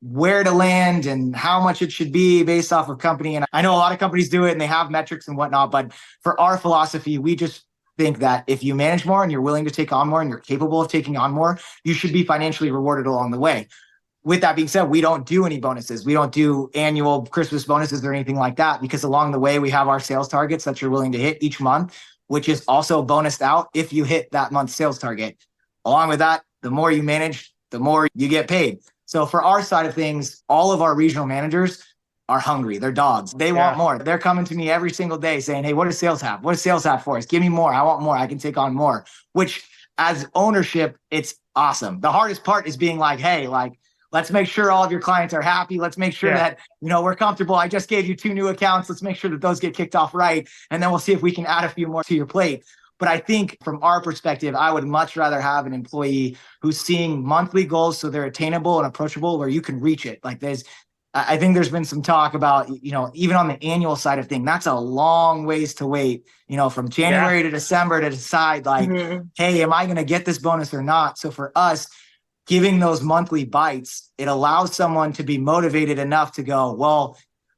where to land and how much it should be based off of company. And I know a lot of companies do it and they have metrics and whatnot, but for our philosophy, we just think that if you manage more and you're willing to take on more and you're capable of taking on more, you should be financially rewarded along the way. With that being said, we don't do any bonuses. We don't do annual Christmas bonuses or anything like that, because along the way, we have our sales targets that you're willing to hit each month, which is also bonused out if you hit that month's sales target. Along with that, the more you manage, the more you get paid. So for our side of things, all of our regional managers are hungry. They're dogs. They want more. They're coming to me every single day saying, hey, what does sales have? What does sales have for us? Give me more. I want more. I can take on more, which as ownership, it's awesome. The hardest part is being like, hey, let's make sure all of your clients are happy. Let's make sure that, we're comfortable. I just gave you 2 new accounts. Let's make sure that those get kicked off right. And then we'll see if we can add a few more to your plate. But I think from our perspective, I would much rather have an employee who's seeing monthly goals so they're attainable and approachable, where you can reach it. I think there's been some talk about, even on the annual side of things, that's a long ways to wait, from January to December to decide hey, am I going to get this bonus or not? So for us, giving those monthly bites, it allows someone to be motivated enough to go, well,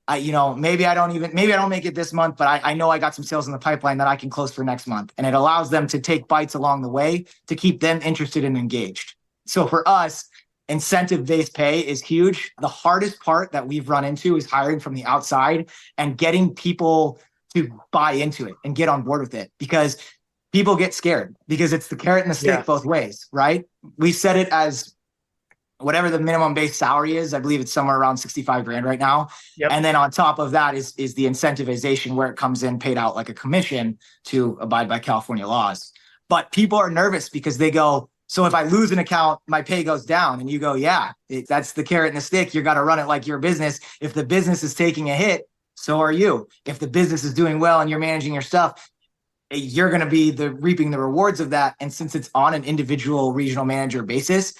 maybe I don't make it this month, but I know I got some sales in the pipeline that I can close for next month. And it allows them to take bites along the way to keep them interested and engaged. So for us, incentive-based pay is huge. The hardest part that we've run into is hiring from the outside and getting people to buy into it and get on board with it, because people get scared, because it's the carrot and the stick both ways, right? We set it as whatever the minimum base salary is. I believe it's somewhere around 65 grand right now. Yep. And then on top of that is the incentivization, where it comes in paid out like a commission to abide by California laws. But people are nervous because they go, so if I lose an account, my pay goes down. And you go, that's the carrot and the stick. You got to run it like your business. If the business is taking a hit, so are you. If the business is doing well and you're managing your stuff, you're going to be reaping the rewards of that. And since it's on an individual regional manager basis,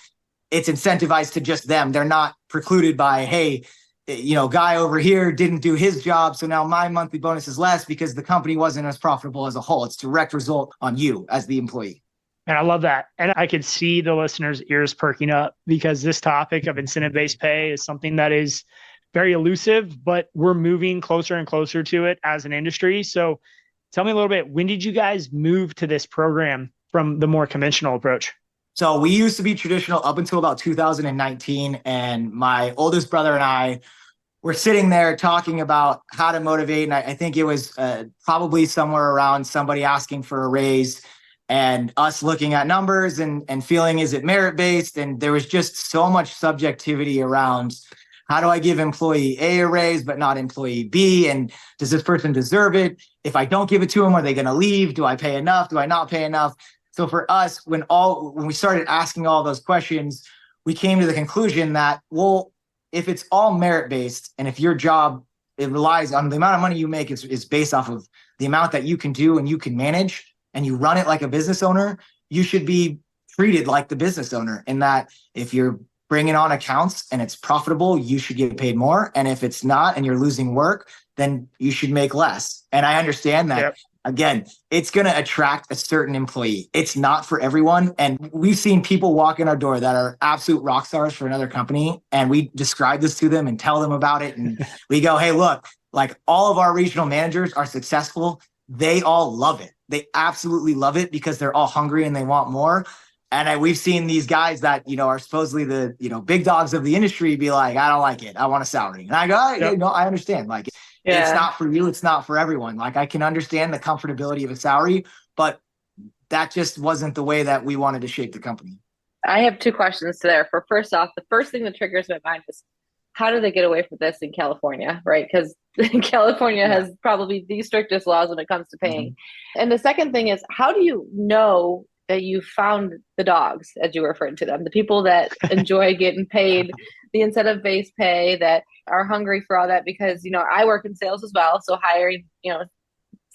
it's incentivized to just them. They're not precluded by, hey, guy over here didn't do his job, so now my monthly bonus is less because the company wasn't as profitable as a whole. It's direct result on you as the employee. And I love that. And I could see the listeners' ears perking up, because this topic of incentive-based pay is something that is very elusive, but we're moving closer and closer to it as an industry. So tell me a little bit, when did you guys move to this program from the more conventional approach? So we used to be traditional up until about 2019. And my oldest brother and I were sitting there talking about how to motivate. And I think it was probably somewhere around somebody asking for a raise and us looking at numbers and feeling, is it merit-based? And there was just so much subjectivity around, how do I give employee A raise, but not employee B? And does this person deserve it? If I don't give it to them, are they going to leave? Do I pay enough? Do I not pay enough? So for us, when we started asking all those questions, we came to the conclusion that, well, if it's all merit-based, and if your job, it relies on the amount of money you make is based off of the amount that you can do and you can manage, and you run it like a business owner, you should be treated like the business owner, in that if you're bringing on accounts and it's profitable, you should get paid more. And if it's not and you're losing work, then you should make less. And I understand that. Again, it's going to attract a certain employee. It's not for everyone. And we've seen people walk in our door that are absolute rock stars for another company. And we describe this to them and tell them about it. And we go, hey, look, like all of our regional managers are successful. they all love it. They absolutely love it because they're all hungry and they want more. And we've seen these guys that, are supposedly the, big dogs of the industry be like, I don't like it. I want a salary. And I go, I understand. Like, it's not for you. It's not for everyone. Like, I can understand the comfortability of a salary, but that just wasn't the way that we wanted to shape the company. I have two questions there. For first off, the first thing that triggers my mind is, how do they get away from this in California, right? Because California has probably the strictest laws when it comes to paying. Mm-hmm. And the second thing is, how do you know that you found the dogs, as you referred to them, the people that enjoy getting paid the incentive-based pay, that are hungry for all that? Because, I work in sales as well. So hiring,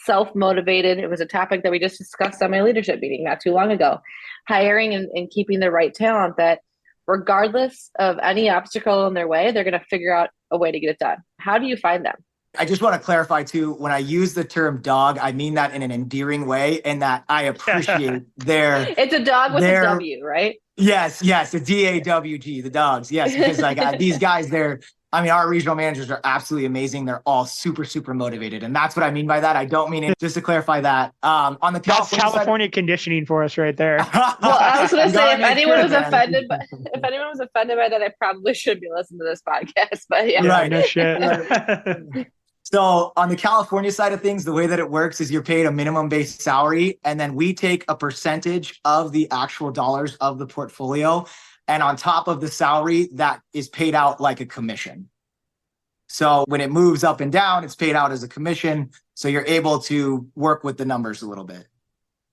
self-motivated, it was a topic that we just discussed on my leadership meeting not too long ago. Hiring and keeping the right talent that, regardless of any obstacle in their way, they're going to figure out a way to get it done. How do you find them? I just want to clarify too, when I use the term dog, I mean that in an endearing way, and that I appreciate it's a dog with a W, right? Yes, a DAWG, the dogs. Yes, because these guys, our regional managers are absolutely amazing. They're all super, super motivated. And that's what I mean by that. I don't mean it, just to clarify that. On the California conditioning for us right there. Well, I was going to say, if anyone was offended by that, I probably should be listening to this podcast. But yeah. Right, no shit. So on the California side of things, the way that it works is you're paid a minimum base salary, and then we take a percentage of the actual dollars of the portfolio. And on top of the salary, that is paid out like a commission. So when it moves up and down, it's paid out as a commission. So you're able to work with the numbers a little bit.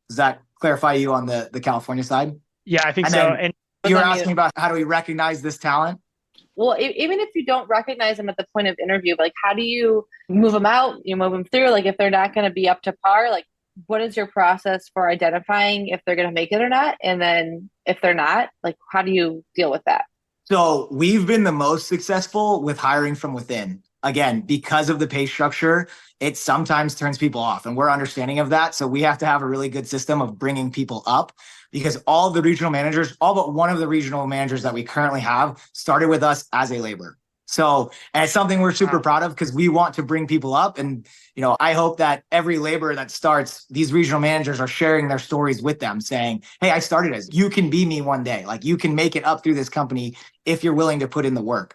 Does that clarify you on the California side? Yeah, I think so. And you were asking about, how do we recognize this talent? Well, even if you don't recognize them at the point of interview, like, how do you move them out? You move them through, like, if they're not going to be up to par, like, what is your process for identifying if they're going to make it or not? And then if they're not, like, how do you deal with that? So we've been the most successful with hiring from within. Again, because of the pay structure, it sometimes turns people off, and we're understanding of that. So we have to have a really good system of bringing people up, because all of the regional managers, all but one of the regional managers that we currently have, started with us as a laborer. So, and it's something we're super proud of, because we want to bring people up. And, I hope that every laborer that starts, these regional managers are sharing their stories with them, saying, hey, I started as, you can be me one day. Like, you can make it up through this company if you're willing to put in the work.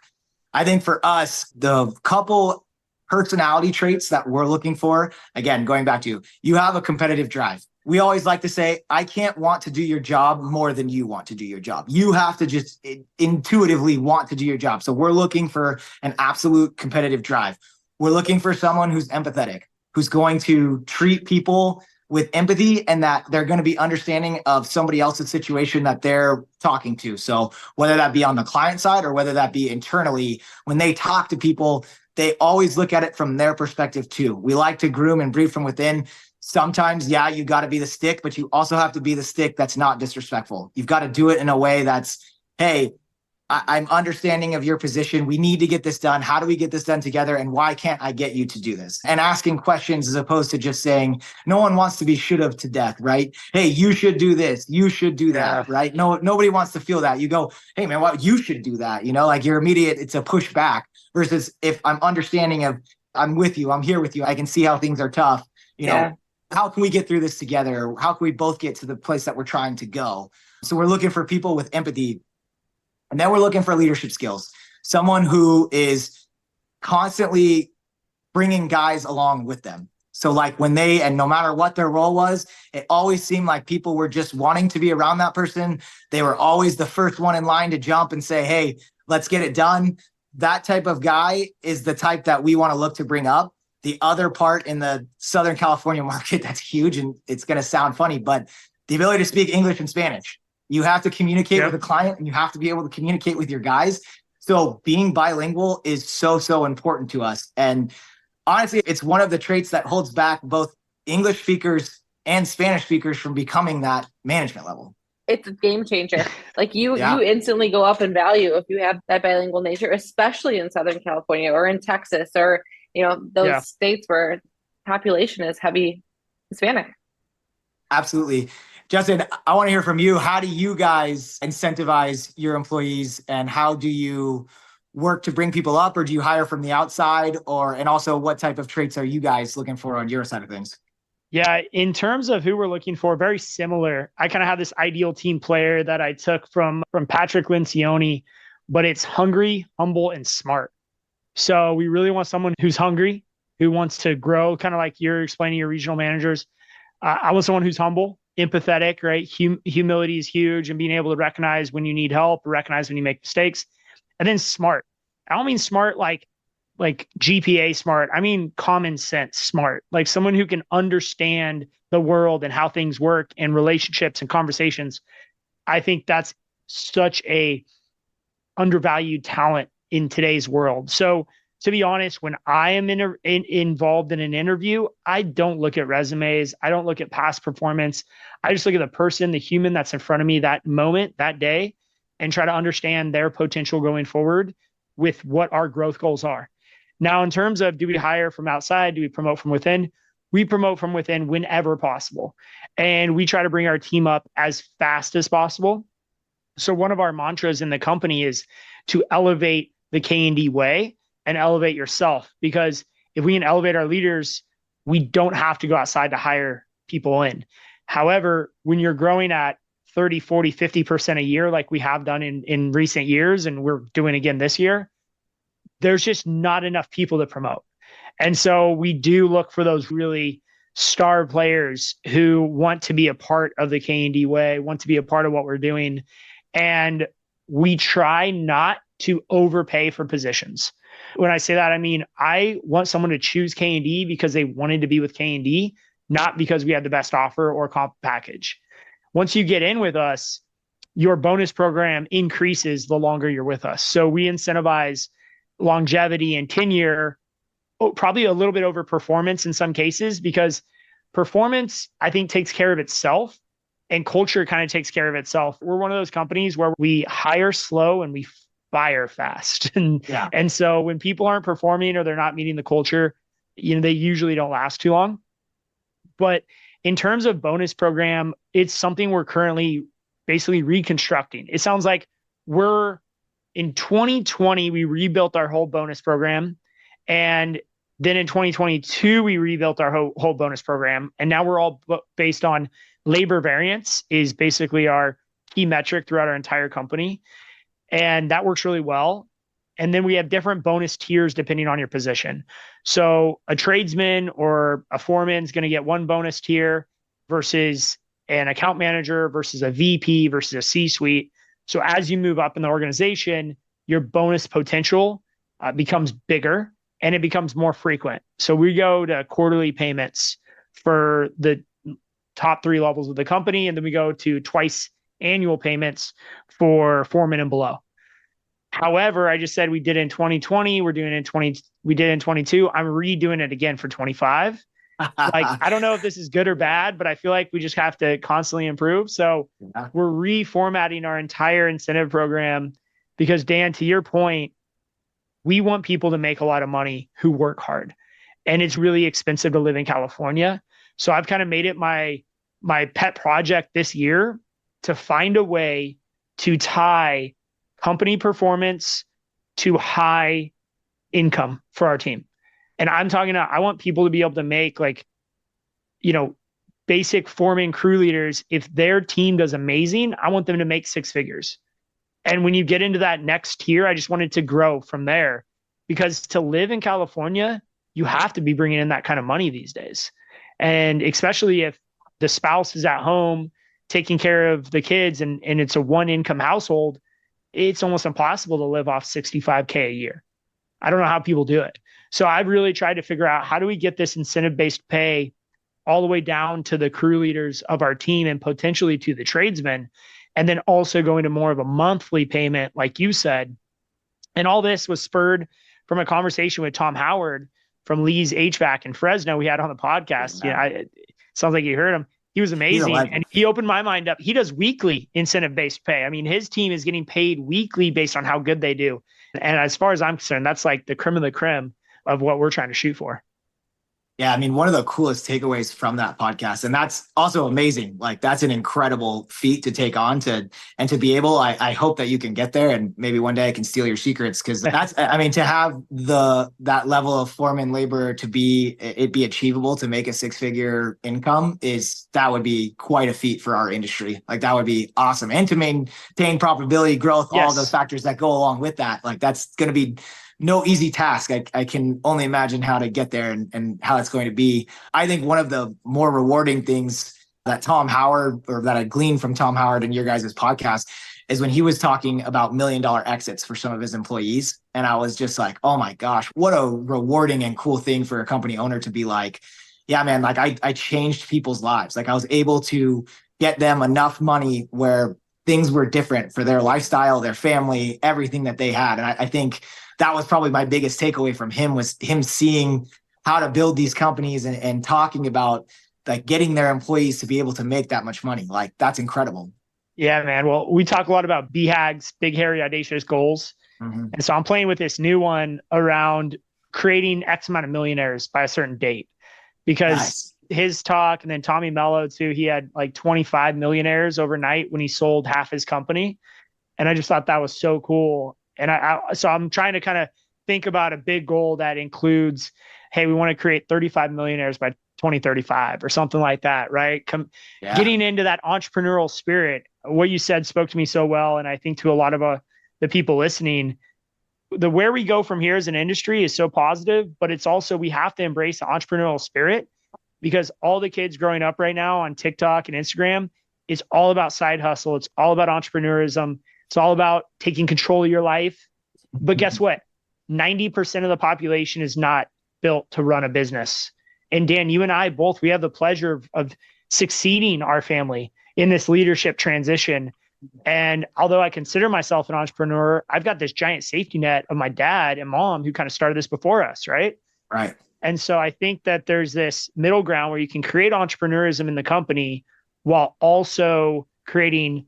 I think for us, the couple personality traits that we're looking for, again, going back to you have a competitive drive. We always like to say, I can't want to do your job more than you want to do your job. You have to just intuitively want to do your job. So we're looking for an absolute competitive drive. We're looking for someone who's empathetic, who's going to treat people with empathy, and that they're going to be understanding of somebody else's situation that they're talking to. So whether that be on the client side or whether that be internally, when they talk to people, they always look at it from their perspective too. We like to groom and breed from within. Sometimes, you got to be the stick, but you also have to be the stick that's not disrespectful. You've got to do it in a way that's, hey, I'm understanding of your position. We need to get this done. How do we get this done together? And why can't I get you to do this? And asking questions, as opposed to just saying, no one wants to be should have to death, right? Hey, you should do this. You should do that, right? No, nobody wants to feel that. You go, hey man, well, you should do that. Like your immediate, it's a pushback, versus if I'm understanding of, I'm with you, I'm here with you, I can see how things are tough. How can we get through this together? How can we both get to the place that we're trying to go? So we're looking for people with empathy. And then we're looking for leadership skills. Someone who is constantly bringing guys along with them. So like when and no matter what their role was, it always seemed like people were just wanting to be around that person. They were always the first one in line to jump and say, hey, let's get it done. That type of guy is the type that we want to look to bring up. The other part in the Southern California market that's huge, and it's going to sound funny, but the ability to speak English and Spanish. You have to communicate with a client, and you have to be able to communicate with your guys. So being bilingual is so important to us. And honestly, it's one of the traits that holds back both English speakers and Spanish speakers from becoming that management level. It's a game changer. Like you instantly go up in value if you have that bilingual nature, especially in Southern California or in Texas or, those states where population is heavy Hispanic. Absolutely. Justin, I want to hear from you. How do you guys incentivize your employees, and how do you work to bring people up, or do you hire from the outside, and also what type of traits are you guys looking for on your side of things? Yeah, in terms of who we're looking for, very similar. I kind of have this ideal team player that I took from Patrick Lencioni, but it's hungry, humble, and smart. So we really want someone who's hungry, who wants to grow, kind of like you're explaining your regional managers. I want someone who's humble, empathetic, right? Humility is huge, and being able to recognize when you need help, recognize when you make mistakes, and then smart. I don't mean smart like GPA smart. I mean common sense smart, like someone who can understand the world and how things work and relationships and conversations. I think that's such a undervalued talent in today's world. So to be honest, when I am involved in an interview, I don't look at resumes. I don't look at past performance. I just look at the person, the human that's in front of me that moment, that day, and try to understand their potential going forward with what our growth goals are. Now, in terms of do we hire from outside? Do we promote from within? We promote from within whenever possible. And we try to bring our team up as fast as possible. So one of our mantras in the company is to elevate the K&D way and elevate yourself. Because if we can elevate our leaders, we don't have to go outside to hire people in. However, when you're growing at 30, 40, 50% a year, like we have done in recent years, and we're doing again this year, there's just not enough people to promote. And so we do look for those really star players who want to be a part of the K&D way, want to be a part of what we're doing. And we try not to overpay for positions. When I say that, I mean, I want someone to choose K&D because they wanted to be with K&D, not because we had the best offer or comp package. Once you get in with us, your bonus program increases the longer you're with us. So we incentivize longevity and tenure, probably a little bit over performance in some cases, because performance, I think, takes care of itself and culture kind of takes care of itself. We're one of those companies where we hire slow and we fire fast. And so when people aren't performing or they're not meeting the culture, they usually don't last too long. But in terms of bonus program, it's something we're currently basically reconstructing. It sounds like in 2020, we rebuilt our whole bonus program. And then in 2022, we rebuilt our whole bonus program. And now we're all based on labor variance is basically our key metric throughout our entire company. And that works really well. And then we have different bonus tiers depending on your position. So a tradesman or a foreman is going to get one bonus tier versus an account manager versus a VP versus a C-suite. So as you move up in the organization, your bonus potential becomes bigger and it becomes more frequent. So we go to quarterly payments for the top 3 levels of the company, and then we go to twice annual payments for foremen and below. However, I just said we did it in 2020, we did it in 22. I'm redoing it again for 25. Like, I don't know if this is good or bad, but I feel like we just have to constantly improve. So we're reformatting our entire incentive program because, Dan, to your point, we want people to make a lot of money who work hard, and it's really expensive to live in California. So I've kind of made it my pet project this year to find a way to tie company performance to high income for our team. And I'm talking about, I want people to be able to make basic foreman crew leaders. If their team does amazing, I want them to make 6 figures. And when you get into that next tier, I just wanted to grow from there, because to live in California, you have to be bringing in that kind of money these days. And especially if the spouse is at home taking care of the kids and it's a 1-income household, it's almost impossible to live off $65K a year. I don't know how people do it. So I've really tried to figure out, how do we get this incentive-based pay all the way down to the crew leaders of our team and potentially to the tradesmen, and then also going to more of a monthly payment, like you said. And all this was spurred from a conversation with Tom Howard from Lee's HVAC in Fresno we had on the podcast. It sounds like you heard him. He was amazing. And he opened my mind up. He does weekly incentive-based pay. I mean, his team is getting paid weekly based on how good they do. And as far as I'm concerned, that's like the creme of the creme of what we're trying to shoot for. Yeah, I mean, one of the coolest takeaways from that podcast, and that's also amazing. Like, that's an incredible feat to take on and to be able, I hope that you can get there, and maybe one day I can steal your secrets. Cause that's, I mean, to have that level of foreman labor to be achievable to make a 6-figure income that would be quite a feat for our industry. Like, that would be awesome. And to maintain profitability, growth, all of those factors that go along with that. Like, that's going to be no easy task. I can only imagine how to get there and how it's going to be. I think one of the more rewarding things that Tom Howard, or that I gleaned from Tom Howard and your guys' podcast, is when he was talking about $1 million exits for some of his employees. And I was just like, oh my gosh, what a rewarding and cool thing for a company owner to be like, yeah, man, like I changed people's lives. Like, I was able to get them enough money where things were different for their lifestyle, their family, everything that they had. And I think that was probably my biggest takeaway from him, was him seeing how to build these companies and talking about like getting their employees to be able to make that much money. Like, that's incredible. Yeah, man. Well, we talk a lot about BHAG's, big, hairy, audacious goals. Mm-hmm. And so I'm playing with this new one around creating X amount of millionaires by a certain date, because his talk, and then Tommy Mello too, he had like 25 millionaires overnight when he sold half his company. And I just thought that was so cool. And so I'm trying to kind of think about a big goal that includes, hey, we want to create 35 millionaires by 2035 or something like that, right? Getting into that entrepreneurial spirit. What you said spoke to me so well. And I think to a lot of the people listening, where we go from here as an industry is so positive, but it's also, we have to embrace the entrepreneurial spirit, because all the kids growing up right now on TikTok and Instagram, it's all about side hustle. It's all about entrepreneurism. It's all about taking control of your life. But guess what? 90% of the population is not built to run a business. And Dan, you and I both, we have the pleasure of succeeding our family in this leadership transition. And although I consider myself an entrepreneur, I've got this giant safety net of my dad and mom who kind of started this before us, right? Right. And so I think that there's this middle ground where you can create entrepreneurism in the company while also creating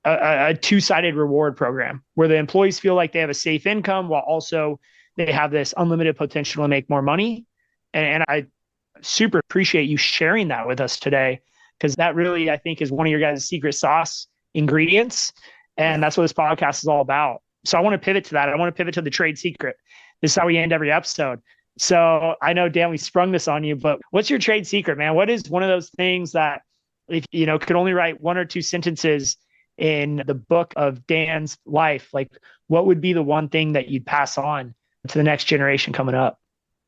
a two-sided reward program where the employees feel like they have a safe income while also they have this unlimited potential to make more money. And I super appreciate you sharing that with us today, because that really, I think, is one of your guys' secret sauce ingredients. And that's what this podcast is all about. So I want to pivot to that. I want to pivot to the trade secret. This is how we end every episode. So I know, Dan, we sprung this on you, but what's your trade secret, man? What is one of those things that, if you know, could only write 1 or 2 sentences in the book of Dan's life, like what would be the one thing that you'd pass on to the next generation coming up?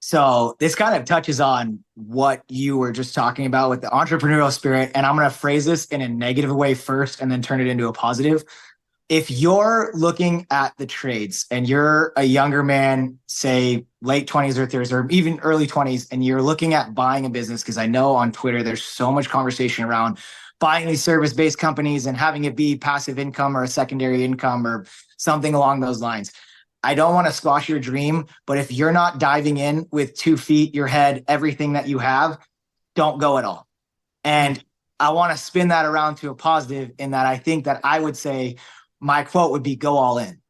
So this kind of touches on what you were just talking about with the entrepreneurial spirit. And I'm going to phrase this in a negative way first and then turn it into a positive. If you're looking at the trades and you're a younger man, say late 20s or 30s, or even early 20s, and you're looking at buying a business, because I know on Twitter, there's so much conversation around buying these service-based companies and having it be passive income or a secondary income or something along those lines. I don't want to squash your dream, but if you're not diving in with 2 feet, your head, everything that you have, don't go at all. And I want to spin that around to a positive, in that I think that I would say my quote would be go all in,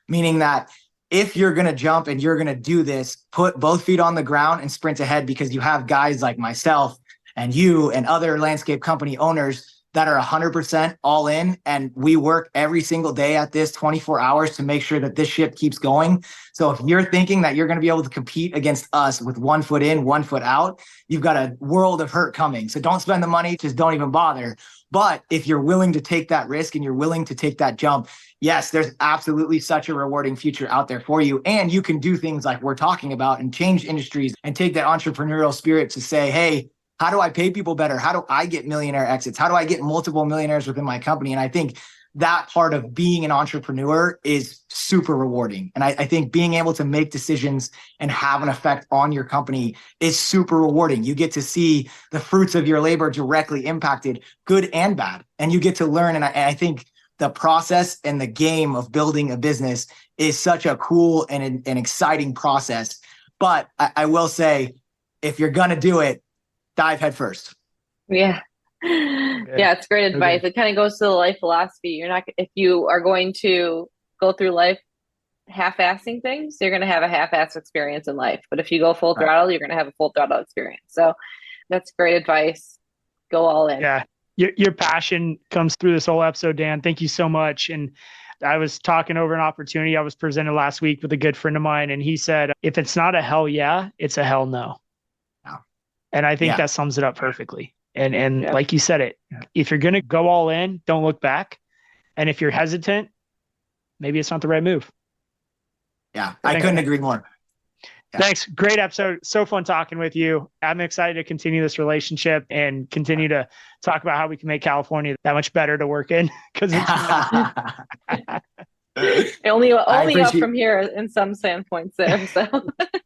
meaning that if you're going to jump and you're going to do this, put both feet on the ground and sprint ahead, because you have guys like myself and you and other landscape company owners that are 100% all in. And we work every single day at this 24 hours to make sure that this ship keeps going. So if you're thinking that you're going to be able to compete against us with 1 foot in, 1 foot out, you've got a world of hurt coming. So don't spend the money, just don't even bother. But if you're willing to take that risk and you're willing to take that jump, yes, there's absolutely such a rewarding future out there for you. And you can do things like we're talking about and change industries and take that entrepreneurial spirit to say, hey, how do I pay people better? How do I get millionaire exits? How do I get multiple millionaires within my company? And I think that part of being an entrepreneur is super rewarding. And I think being able to make decisions and have an effect on your company is super rewarding. You get to see the fruits of your labor directly impacted, good and bad. And you get to learn. And I think the process and the game of building a business is such a cool and an exciting process. But I will say, if you're going to do it, dive head first. Yeah. Yeah, it's great advice. It kind of goes to the life philosophy. You're not, if you are going to go through life half-assing things, you're going to have a half-ass experience in life. But if you go full Right. throttle, you're going to have a full throttle experience. So that's great advice. Go all in. Yeah. Your passion comes through this whole episode, Dan. Thank you so much. And I was talking over an opportunity I was presented last week with a good friend of mine, and he said, if it's not a hell yeah, it's a hell no. Wow. And I think Yeah. that sums it up perfectly. And Yeah. like you said it, if you're going to go all in, don't look back. And if you're hesitant, maybe it's not the right move. Yeah, I couldn't agree more. Yeah. Thanks. Great episode. So fun talking with you. I'm excited to continue this relationship and continue to talk about how we can make California that much better to work in, because it's Only up appreciate- from here in some standpoints there. So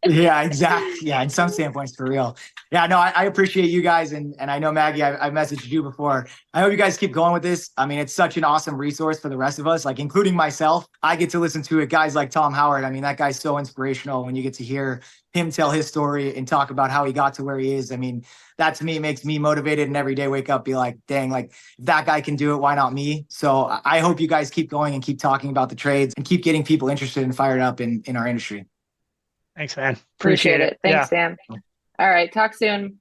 Yeah, exactly. Yeah, in some standpoints, for real. Yeah, no, I appreciate you guys. And I know, Maggie, I messaged you before. I hope you guys keep going with this. I mean, it's such an awesome resource for the rest of us, like including myself. I get to listen to it. Guys like Tom Howard. I mean, that guy's so inspirational when you get to hear him tell his story and talk about how he got to where he is. I mean, that to me makes me motivated, and every day wake up, be like, dang, like if that guy can do it, why not me? So I hope you guys keep going and keep talking about the trades and keep getting people interested and fired up in our industry. Thanks, man. appreciate it. Thanks, Dan. All right. Talk soon.